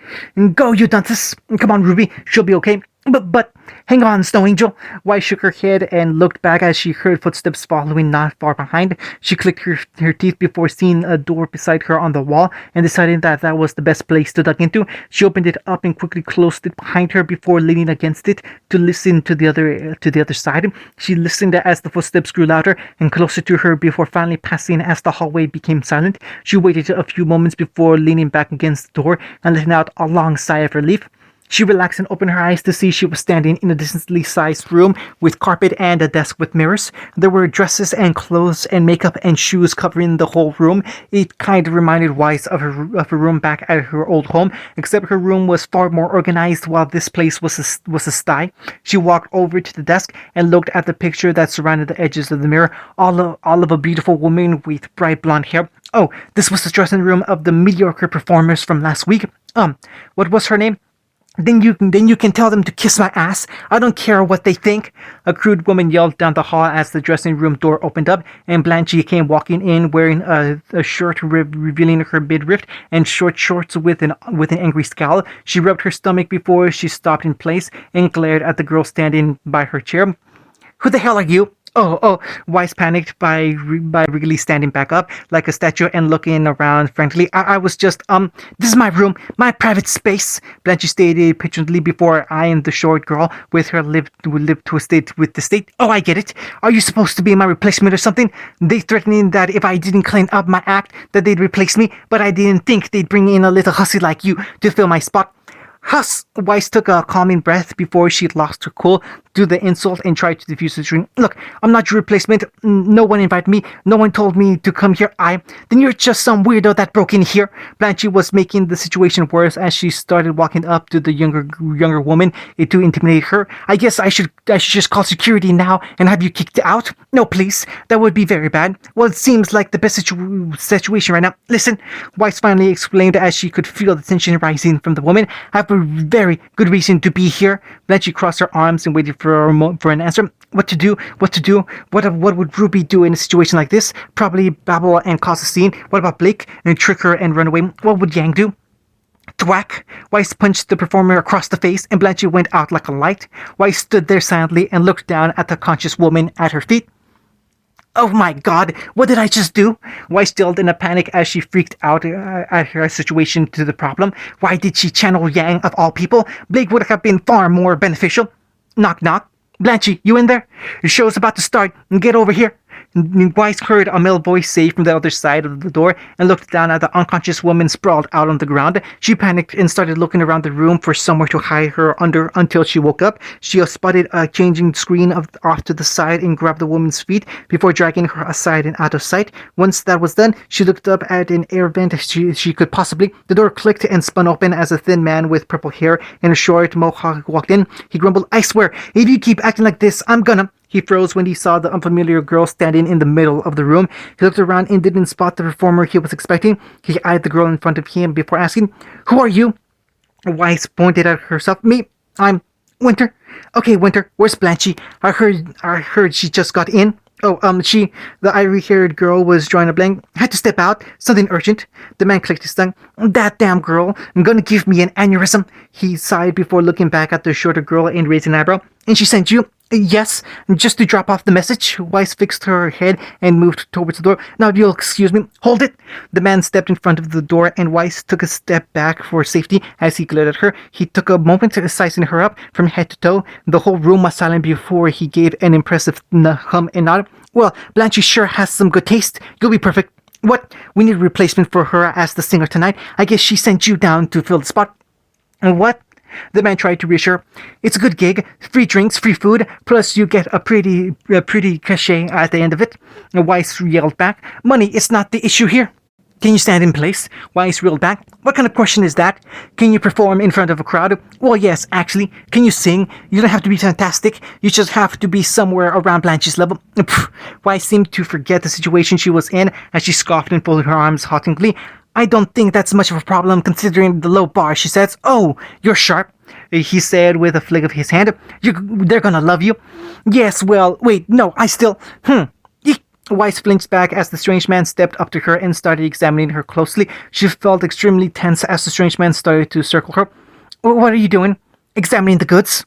go, you dunces. Come on, Ruby. She'll be okay. But, hang on, Snow Angel. Weiss shook her head and looked back as she heard footsteps following not far behind. She clicked her teeth before seeing a door beside her on the wall and deciding that was the best place to duck into. She opened it up and quickly closed it behind her before leaning against it to listen to the other side. She listened as the footsteps grew louder and closer to her before finally passing as the hallway became silent. She waited a few moments before leaning back against the door and letting out a long sigh of relief. She relaxed and opened her eyes to see she was standing in a decently sized room with carpet and a desk with mirrors. There were dresses and clothes and makeup and shoes covering the whole room. It kind of reminded Weiss of her room back at her old home, except her room was far more organized while this place was a sty. She walked over to the desk and looked at the picture that surrounded the edges of the mirror, all of a beautiful woman with bright blonde hair. Oh, this was the dressing room of the mediocre performers from last week. What was her name? Then you can tell them to kiss my ass. I don't care what they think. A crude woman yelled down the hall as the dressing room door opened up, and Blanche came walking in wearing a shirt revealing her midriff and short shorts with an angry scowl. She rubbed her stomach before she stopped in place and glared at the girl standing by her chair. Who the hell are you? Oh, Weiss panicked by really standing back up like a statue and looking around frankly. I was just, this is my room, my private space, Blanche stated petulantly before eyeing the short girl with her lip twisted with disdain. Oh, I get it. Are you supposed to be my replacement or something? They threatening that if I didn't clean up my act, that they'd replace me, but I didn't think they'd bring in a little hussy like you to fill my spot. Huss! Weiss took a calming breath before she lost her cool to the insult and tried to defuse the situation. Look, I'm not your replacement. No one invited me. No one told me to come here. Then you're just some weirdo that broke in here. Blanche was making the situation worse as she started walking up to the younger woman to intimidate her. I guess I should just call security now and have you kicked out. No, please. That would be very bad. Well, it seems like the best situation right now. Listen, Weiss finally explained as she could feel the tension rising from the woman. I have a very good reason to be here. Blanche crossed her arms and waited for an answer. What to do? What would Ruby do in a situation like this? Probably babble and cause a scene. What about Blake? And trick her and run away? What would Yang do? Thwack! Weiss punched the performer across the face and Blanche went out like a light. Weiss stood there silently and looked down at the conscious woman at her feet. Oh my god, what did I just do? Weiss yelled in a panic as she freaked out at her situation to the problem. Why did she channel Yang of all people? Blake would have been far more beneficial. Knock knock. Blanche, you in there? The show's about to start. Get over here. Weiss heard a male voice say from the other side of the door and looked down at the unconscious woman sprawled out on the ground. She panicked and started looking around the room for somewhere to hide her under until she woke up. She spotted a changing screen off to the side and grabbed the woman's feet before dragging her aside and out of sight. Once that was done, she looked up at an air vent she could possibly. The door clicked and spun open as a thin man with purple hair and a short mohawk walked in. He grumbled, I swear, if you keep acting like this, I'm gonna... He froze when he saw the unfamiliar girl standing in the middle of the room. He looked around and didn't spot the performer he was expecting. He eyed the girl in front of him before asking, Who are you? Weiss pointed at herself. Me? I'm Winter. Okay, Winter, where's Blanche? I heard she just got in. Oh, the ivory-haired girl was drawing a blank. Had to step out. Something urgent. The man clicked his tongue. That damn girl. I'm gonna give me an aneurysm. He sighed before looking back at the shorter girl and raising an eyebrow. And she sent you? Yes, just to drop off the message. Weiss fixed her head and moved towards the door. Now, you'll excuse me. Hold it. The man stepped in front of the door and Weiss took a step back for safety as he glared at her. He took a moment sizing her up from head to toe. The whole room was silent before he gave an impressive hum and nod. Well, Blanche sure has some good taste. You'll be perfect. What? We need a replacement for her as the singer tonight. I guess she sent you down to fill the spot. What? The man tried to reassure. It's a good gig. Free drinks, free food, plus you get a pretty cachet at the end of it. Weiss yelled back. Money is not the issue here. Can you stand in place? Weiss reeled back. What kind of question is that? Can you perform in front of a crowd? Well, yes, actually. Can you sing? You don't have to be fantastic. You just have to be somewhere around Blanche's level. Weiss seemed to forget the situation she was in as she scoffed and folded her arms haughtily. I don't think that's much of a problem considering the low bar, she says. Oh, you're sharp, he said with a flick of his hand. They're gonna love you. Yes, well, wait, no, I still... Eek. Weiss flinched back as the strange man stepped up to her and started examining her closely. She felt extremely tense as the strange man started to circle her. What are you doing? Examining the goods?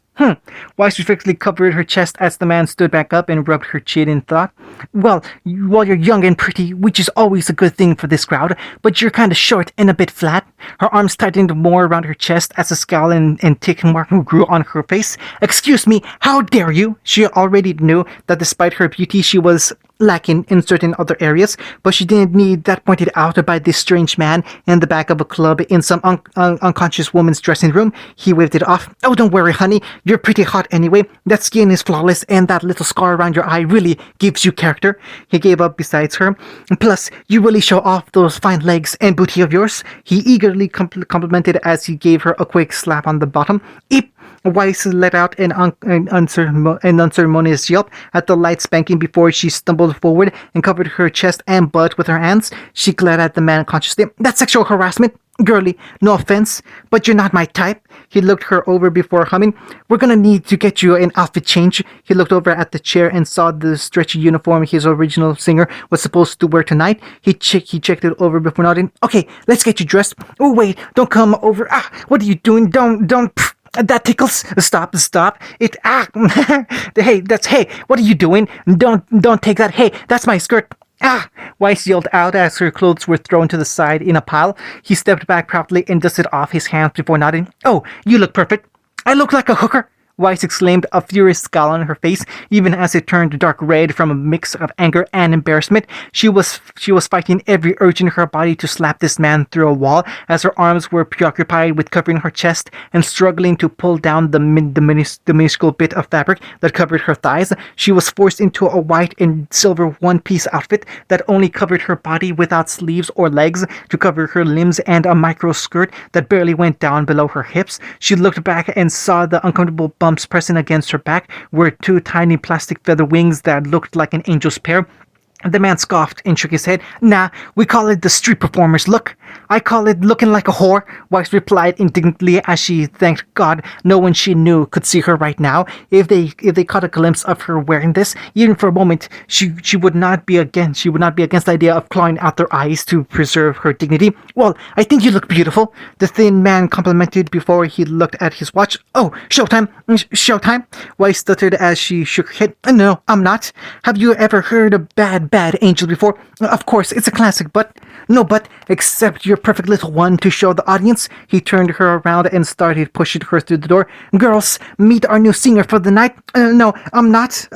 Weiss reflexively covered her chest as the man stood back up and rubbed her chin in thought. Well, you're young and pretty, which is always a good thing for this crowd, but you're kind of short and a bit flat. Her arms tightened more around her chest as a scowl and tick mark grew on her face. Excuse me, how dare you? She already knew that despite her beauty, she was lacking in certain other areas, but she didn't need that pointed out by this strange man in the back of a club in some unconscious woman's dressing room. He waved it off. Oh, don't worry, honey. You're pretty hot anyway. That skin is flawless, and that little scar around your eye really gives you character. He gave up besides her. Plus, you really show off those fine legs and booty of yours. He eagerly complimented as he gave her a quick slap on the bottom. Eep! Weiss let out an unceremonious yelp at the light spanking before she stumbled forward and covered her chest and butt with her hands. She glared at the man consciously. That's sexual harassment. Girly, no offense, but you're not my type. He looked her over before humming. We're gonna need to get you an outfit change. He looked over at the chair and saw the stretchy uniform his original singer was supposed to wear tonight. He checked it over before nodding. Okay, let's get you dressed. Oh wait, don't come over. What are you doing? Don't. Pff, that tickles. Stop. It. Hey, what are you doing? Don't take that. Hey, that's my skirt. Weiss yelled out as her clothes were thrown to the side in a pile. He stepped back proudly and dusted off his hands before nodding. Oh, you look perfect. I look like a hooker. Weiss exclaimed, a furious scowl on her face, even as it turned dark red from a mix of anger and embarrassment. She was fighting every urge in her body to slap this man through a wall, as her arms were preoccupied with covering her chest and struggling to pull down the minuscule bit of fabric that covered her thighs. She was forced into a white and silver one-piece outfit that only covered her body without sleeves or legs to cover her limbs, and a micro skirt that barely went down below her hips. She looked back and saw the uncomfortable bumps pressing against her back were two tiny plastic feather wings that looked like an angel's pair. The man scoffed and shook his head. Nah, we call it the street performer's look. I call it looking like a whore, Weiss replied indignantly as she thanked God no one she knew could see her right now. If they caught a glimpse of her wearing this, even for a moment, she would not be against the idea of clawing out their eyes to preserve her dignity. Well, I think you look beautiful, the thin man complimented before he looked at his watch. Oh, showtime, Weiss stuttered as she shook her head. No, I'm not. Have you ever heard of Bad Angel before? Of course, it's a classic, but no but, except your perfect little one to show the audience. He turned her around and started pushing her through the door. Girls, meet our new singer for the night. No, I'm not.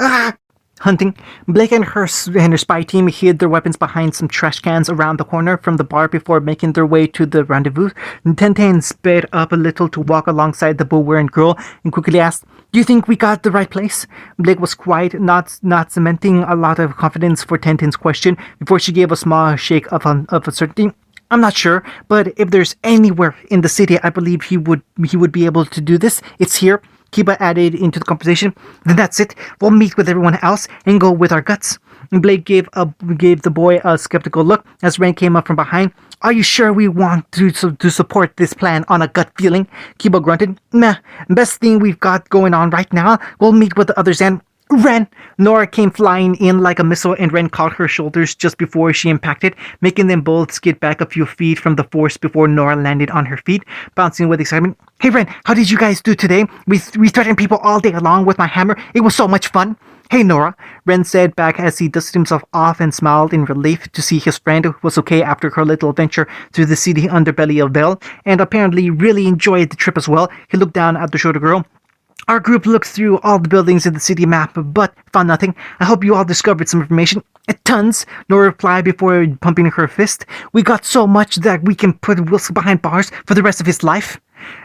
Hunting. Blake and her spy team hid their weapons behind some trash cans around the corner from the bar before making their way to the rendezvous. Tenten sped up a little to walk alongside the bow-wearing girl and quickly asked, do you think we got the right place? Blake was quiet, not cementing a lot of confidence for Tenten's question before she gave a small shake of uncertainty. I'm not sure, but if there's anywhere in the city I believe he would be able to do this, it's here. Kiba added into the conversation. Then that's it. We'll meet with everyone else and go with our guts. Blake gave the boy a skeptical look as Ren came up from behind. Are you sure we want to support this plan on a gut feeling? Kiba grunted. Meh. Best thing we've got going on right now. We'll meet with the others and... Ren! Nora came flying in like a missile and Ren caught her shoulders just before she impacted, making them both skid back a few feet from the force before Nora landed on her feet, bouncing with excitement. Hey Ren, how did you guys do today? We threatened people all day long with my hammer. It was so much fun. Hey Nora, Ren said back as he dusted himself off and smiled in relief to see his friend was okay after her little venture through the seedy underbelly of Belle, and apparently really enjoyed the trip as well. He looked down at the shorter girl. Our group looked through all the buildings in the city map, but found nothing. I hope you all discovered some information. Tons, Nora replied before pumping her fist. We got so much that we can put Wilson behind bars for the rest of his life.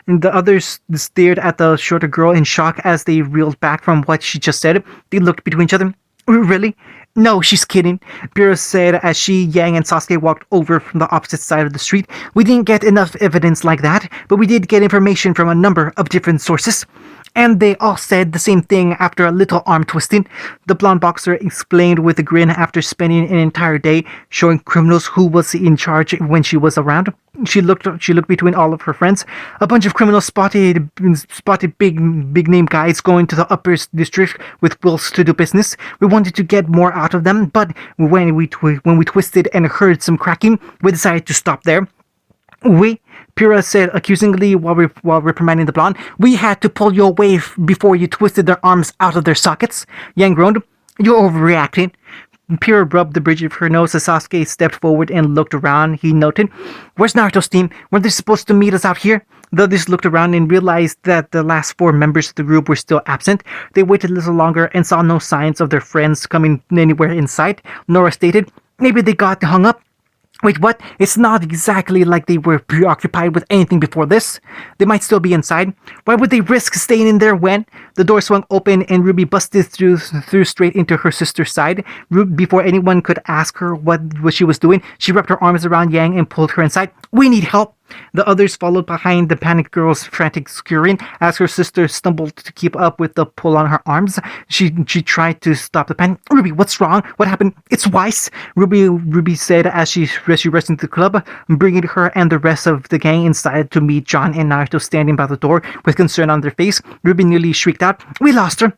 And the others stared at the shorter girl in shock as they reeled back from what she just said. They looked between each other. Really? No, she's kidding, Pyrrha said as she, Yang, and Sasuke walked over from the opposite side of the street. We didn't get enough evidence like that, but we did get information from a number of different sources. And they all said the same thing after a little arm twisting, the blonde boxer explained with a grin after spending an entire day showing criminals who was in charge when she was around. She looked between all of her friends. A bunch of criminals spotted big name guys going to the upper district with wills to do business. We wanted to get more out of them, but when we twisted and heard some cracking, we decided to stop there. Pyrrha said accusingly while reprimanding the blonde. We had to pull you away before you twisted their arms out of their sockets. Yang groaned. You're overreacting. Pyrrha rubbed the bridge of her nose as Sasuke stepped forward and looked around. He noted, where's Naruto's team? Weren't they supposed to meet us out here? The others looked around and realized that the last 4 members of the group were still absent. They waited a little longer and saw no signs of their friends coming anywhere in sight. Nora stated, maybe they got hung up. Wait, what? It's not exactly like they were preoccupied with anything before this. They might still be inside. Why would they risk staying in there when? The door swung open and Ruby busted through straight into her sister's side. Before anyone could ask her what she was doing, she wrapped her arms around Yang and pulled her inside. We need help. The others followed behind the panicked girl's frantic scurrying as her sister stumbled to keep up with the pull on her arms. She tried to stop the panic. Ruby, what's wrong? What happened? It's Weiss, Ruby said as she rushed into the club, bringing her and the rest of the gang inside to meet John and Naruto standing by the door with concern on their face. Ruby nearly shrieked out, "We lost her!"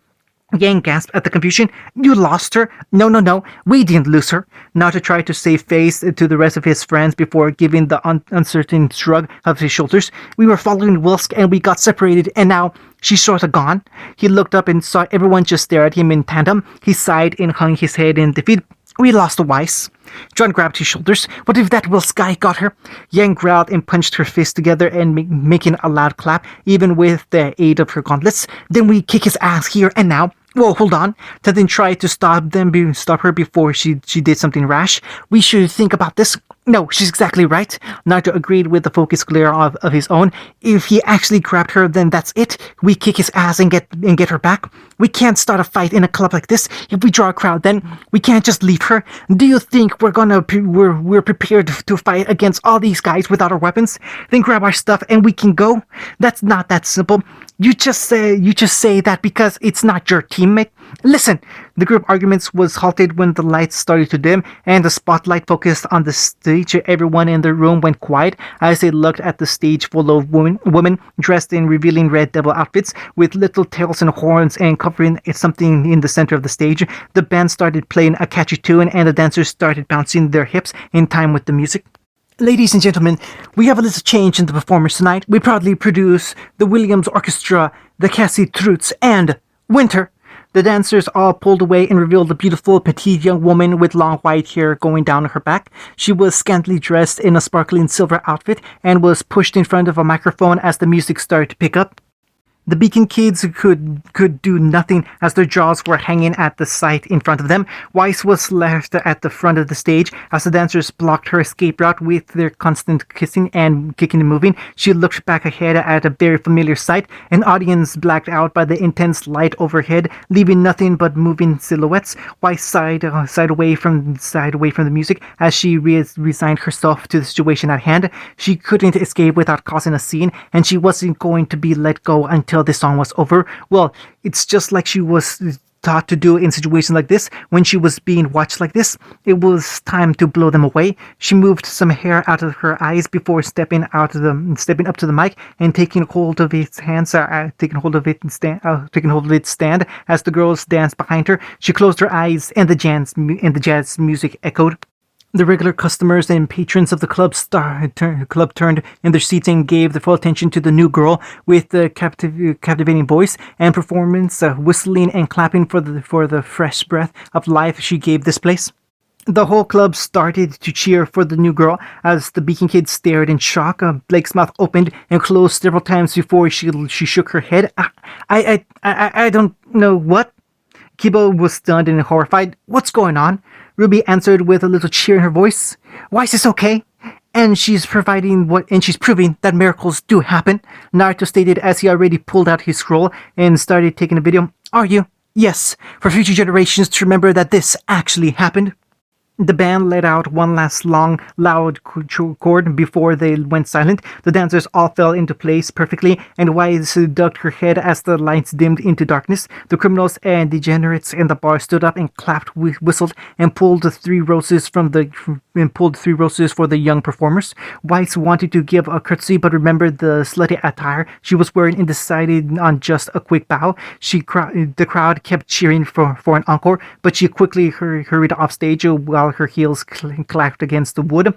Yang gasped at the confusion. "You lost her?" No. We didn't lose her." Naruto tried to save face to the rest of his friends before giving the uncertain shrug of his shoulders. "We were following Wilsk and we got separated, and now she's sort of gone." He looked up and saw everyone just stare at him in tandem. He sighed and hung his head in defeat. "We lost Weiss." John grabbed his shoulders. "What if that Wilsk guy got her?" Yang growled and punched her fists together and making a loud clap, even with the aid of her gauntlets. "Then we kick his ass here and now." "Whoa, hold on." Tenzin tried to stop her before she did something rash. "We should think about this." "No, she's exactly right." Naruto agreed with the focused glare of his own. "If he actually grabbed her, then that's it. We kick his ass and get her back. We can't start a fight in a club like this. If we draw a crowd, then we can't just leave her. Do you think we're prepared to fight against all these guys without our weapons? Then grab our stuff and we can go? That's not that simple. You just say that because it's not your teammate. Listen." The group arguments was halted when the lights started to dim and the spotlight focused on the stage. Everyone in the room went quiet as they looked at the stage full of women dressed in revealing red devil outfits with little tails and horns and covering something in the center of the stage. The band started playing a catchy tune and the dancers started bouncing their hips in time with the music. "Ladies and gentlemen, we have a little change in the performers tonight. We proudly produce the Williams Orchestra, the Cassie Troots, and Winter." The dancers all pulled away and revealed a beautiful, petite young woman with long white hair going down her back. She was scantily dressed in a sparkling silver outfit and was pushed in front of a microphone as the music started to pick up. The Beacon kids could do nothing as their jaws were hanging at the sight in front of them. Weiss was left at the front of the stage as the dancers blocked her escape route with their constant kissing and kicking and moving. She looked back ahead at a very familiar sight, an audience blacked out by the intense light overhead, leaving nothing but moving silhouettes. Weiss sighed away from the music as she resigned herself to the situation at hand. She couldn't escape without causing a scene, and she wasn't going to be let go until this song was over. Well, it's just like she was taught to do in situations like this. When she was being watched like this, it was time to blow them away. She moved some hair out of her eyes before stepping up to the mic and taking hold of its stand as the girls danced behind her. She closed her eyes and the jazz music echoed. The regular customers and patrons of the club turned in their seats and gave their full attention to the new girl with the captivating voice and performance, whistling and clapping for the fresh breath of life she gave this place. The whole club started to cheer for the new girl as the Beacon Kid stared in shock. Blake's mouth opened and closed several times before she shook her head. I don't know what." Kibo was stunned and horrified. "What's going on?" Ruby answered with a little cheer in her voice. "Weiss is okay, and she's proving that miracles do happen," Naruto stated as he already pulled out his scroll and started taking a video. "Are you?" "Yes, for future generations to remember that this actually happened." The band let out one last long, loud chord before they went silent. The dancers all fell into place perfectly, and Weiss ducked her head as the lights dimmed into darkness. The criminals and degenerates in the bar stood up and clapped, whistled, and pulled the 3 roses for the young performers. Weiss wanted to give a curtsy, but remembered the slutty attire she was wearing and decided on just a quick bow. The crowd kept cheering for an encore, but she quickly hurried off stage while her heels clacked against the wood.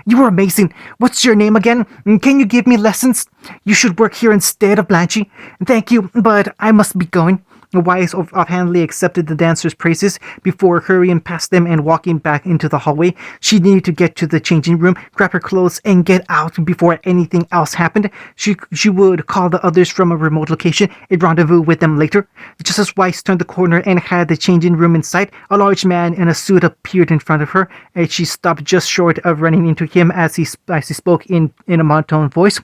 "You were amazing. What's your name again? Can you give me lessons? You should work here instead of Blanche." "Thank you, but I must be going." Weiss offhandedly accepted the dancers' praises before hurrying past them and walking back into the hallway. She needed to get to the changing room, grab her clothes, and get out before anything else happened. She would call the others from a remote location and rendezvous with them later. Just as Weiss turned the corner and had the changing room in sight, a large man in a suit appeared in front of her, and she stopped just short of running into him as he spoke in a monotone voice.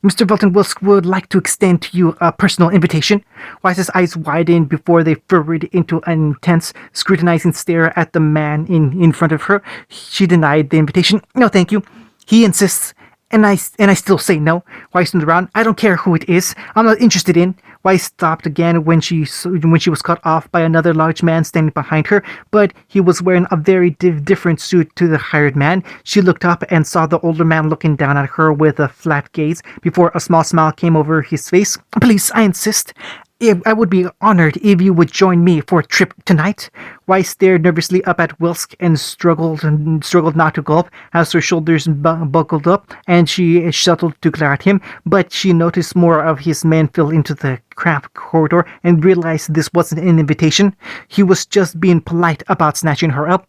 "Mr. Velton Wilsk would like to extend to you a personal invitation." Weiss's eyes widened before they furrowed into an intense, scrutinizing stare at the man in front of her. She denied the invitation. "No, thank you. He insists, And I still say no. Weiss turned around. I don't care who it is. I'm not interested in. Weiss stopped again when she was cut off by another large man standing behind her, but he was wearing a very different suit to the hired man. She looked up and saw the older man looking down at her with a flat gaze before a small smile came over his face. Please, I insist. I would be honored if you would join me for a trip tonight. Weiss stared nervously up at Wilsk and struggled not to gulp as her shoulders buckled up and she shuttled to glare at him, but she noticed more of his men fill into the cramped corridor and realized this wasn't an invitation. He was just being polite about snatching her up.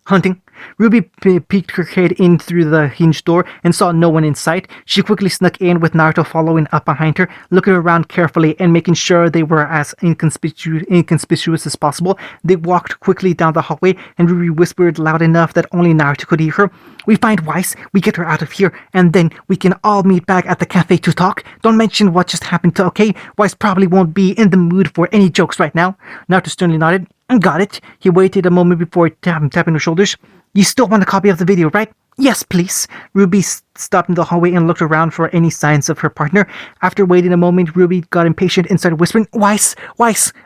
Hunting. Ruby peeked her head in through the hinged door and saw no one in sight. She quickly snuck in with Naruto following up behind her, looking around carefully and making sure they were as inconspicuous as possible. They walked quickly down the hallway and Ruby whispered loud enough that only Naruto could hear her. We find Weiss, we get her out of here, and then we can all meet back at the cafe to talk. Don't mention what just happened to, okay? Weiss probably won't be in the mood for any jokes right now. Naruto sternly nodded. Got it. He waited a moment before tapping her shoulders. You still want a copy of the video, right? Yes, please. Ruby stopped in the hallway and looked around for any signs of her partner. After waiting a moment, Ruby got impatient and started whispering, Weiss,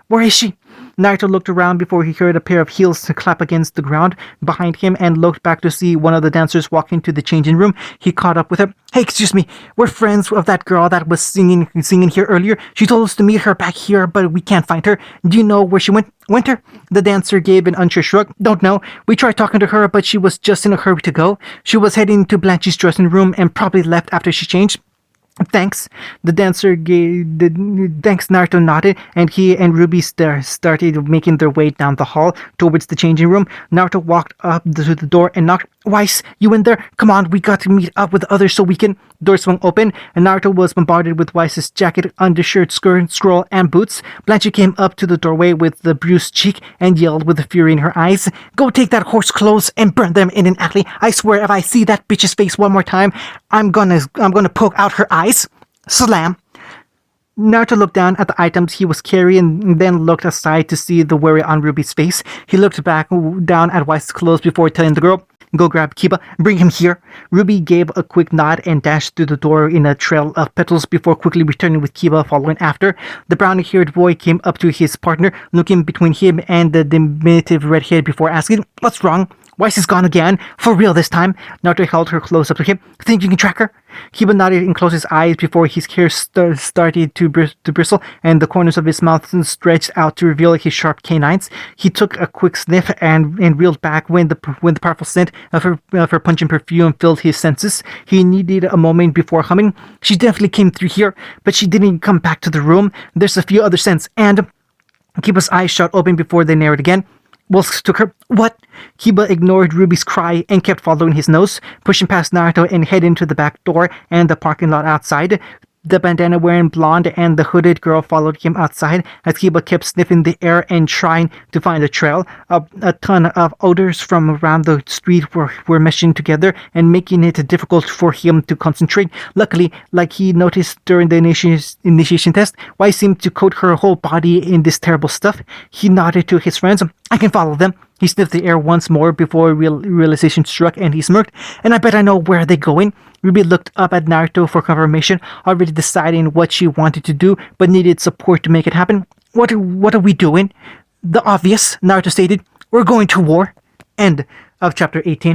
where is she? Naruto looked around before he heard a pair of heels clap against the ground behind him and looked back to see one of the dancers walk into the changing room. He caught up with her. Hey, excuse me, we're friends of that girl that was singing here earlier. She told us to meet her back here, but we can't find her. Do you know where she went? Winter? The dancer gave an unsure shrug. Don't know. We tried talking to her, but she was just in a hurry to go. She was heading to Blanche's dressing room and probably left after she changed. Thanks. The dancer thanks. Naruto nodded, and he and Ruby started making their way down the hall towards the changing room. Naruto walked up to the door and knocked. Weiss, you in there? Come on, we got to meet up with others so we can... The door swung open, and Naruto was bombarded with Weiss's jacket, undershirt, skirt, scroll, and boots. Blanche came up to the doorway with the bruised cheek and yelled with fury in her eyes. Go take that horse clothes and burn them in an alley. I swear if I see that bitch's face one more time, I'm gonna poke out her eyes. Slam. Naruto looked down at the items he was carrying and then looked aside to see the worry on Ruby's face. He looked back down at Weiss's clothes before telling the girl, Go grab Kiba, bring him here. Ruby gave a quick nod and dashed through the door in a trail of petals before quickly returning with Kiba following after. The brown-haired boy came up to his partner, looking between him and the diminutive redhead before asking, What's wrong? Weiss is gone again. For real this time. Naruto held her close up to him. Think you can track her? Kiba nodded and closed his eyes before his hair started to bristle and the corners of his mouth stretched out to reveal his sharp canines. He took a quick sniff and reeled back when the powerful scent of her pungent perfume filled his senses. He needed a moment before humming. She definitely came through here, but she didn't come back to the room. There's a few other scents, and... Kiba's eyes shot open before they narrowed again. Wilsk took her. What? Kiba ignored Ruby's cry and kept following his nose, pushing past Naruto and heading into the back door and the parking lot outside. The bandana-wearing blonde and the hooded girl followed him outside as Kiba kept sniffing the air and trying to find a trail. A ton of odors from around the street were meshing together and making it difficult for him to concentrate. Luckily, like he noticed during the initiation test, Weiss seemed to coat her whole body in this terrible stuff. He nodded to his friends. I can follow them. He sniffed the air once more before realization struck and he smirked. And I bet I know where they're going. Ruby looked up at Naruto for confirmation, already deciding what she wanted to do, but needed support to make it happen. What are we doing? The obvious, Naruto stated. We're going to war. End of chapter 18.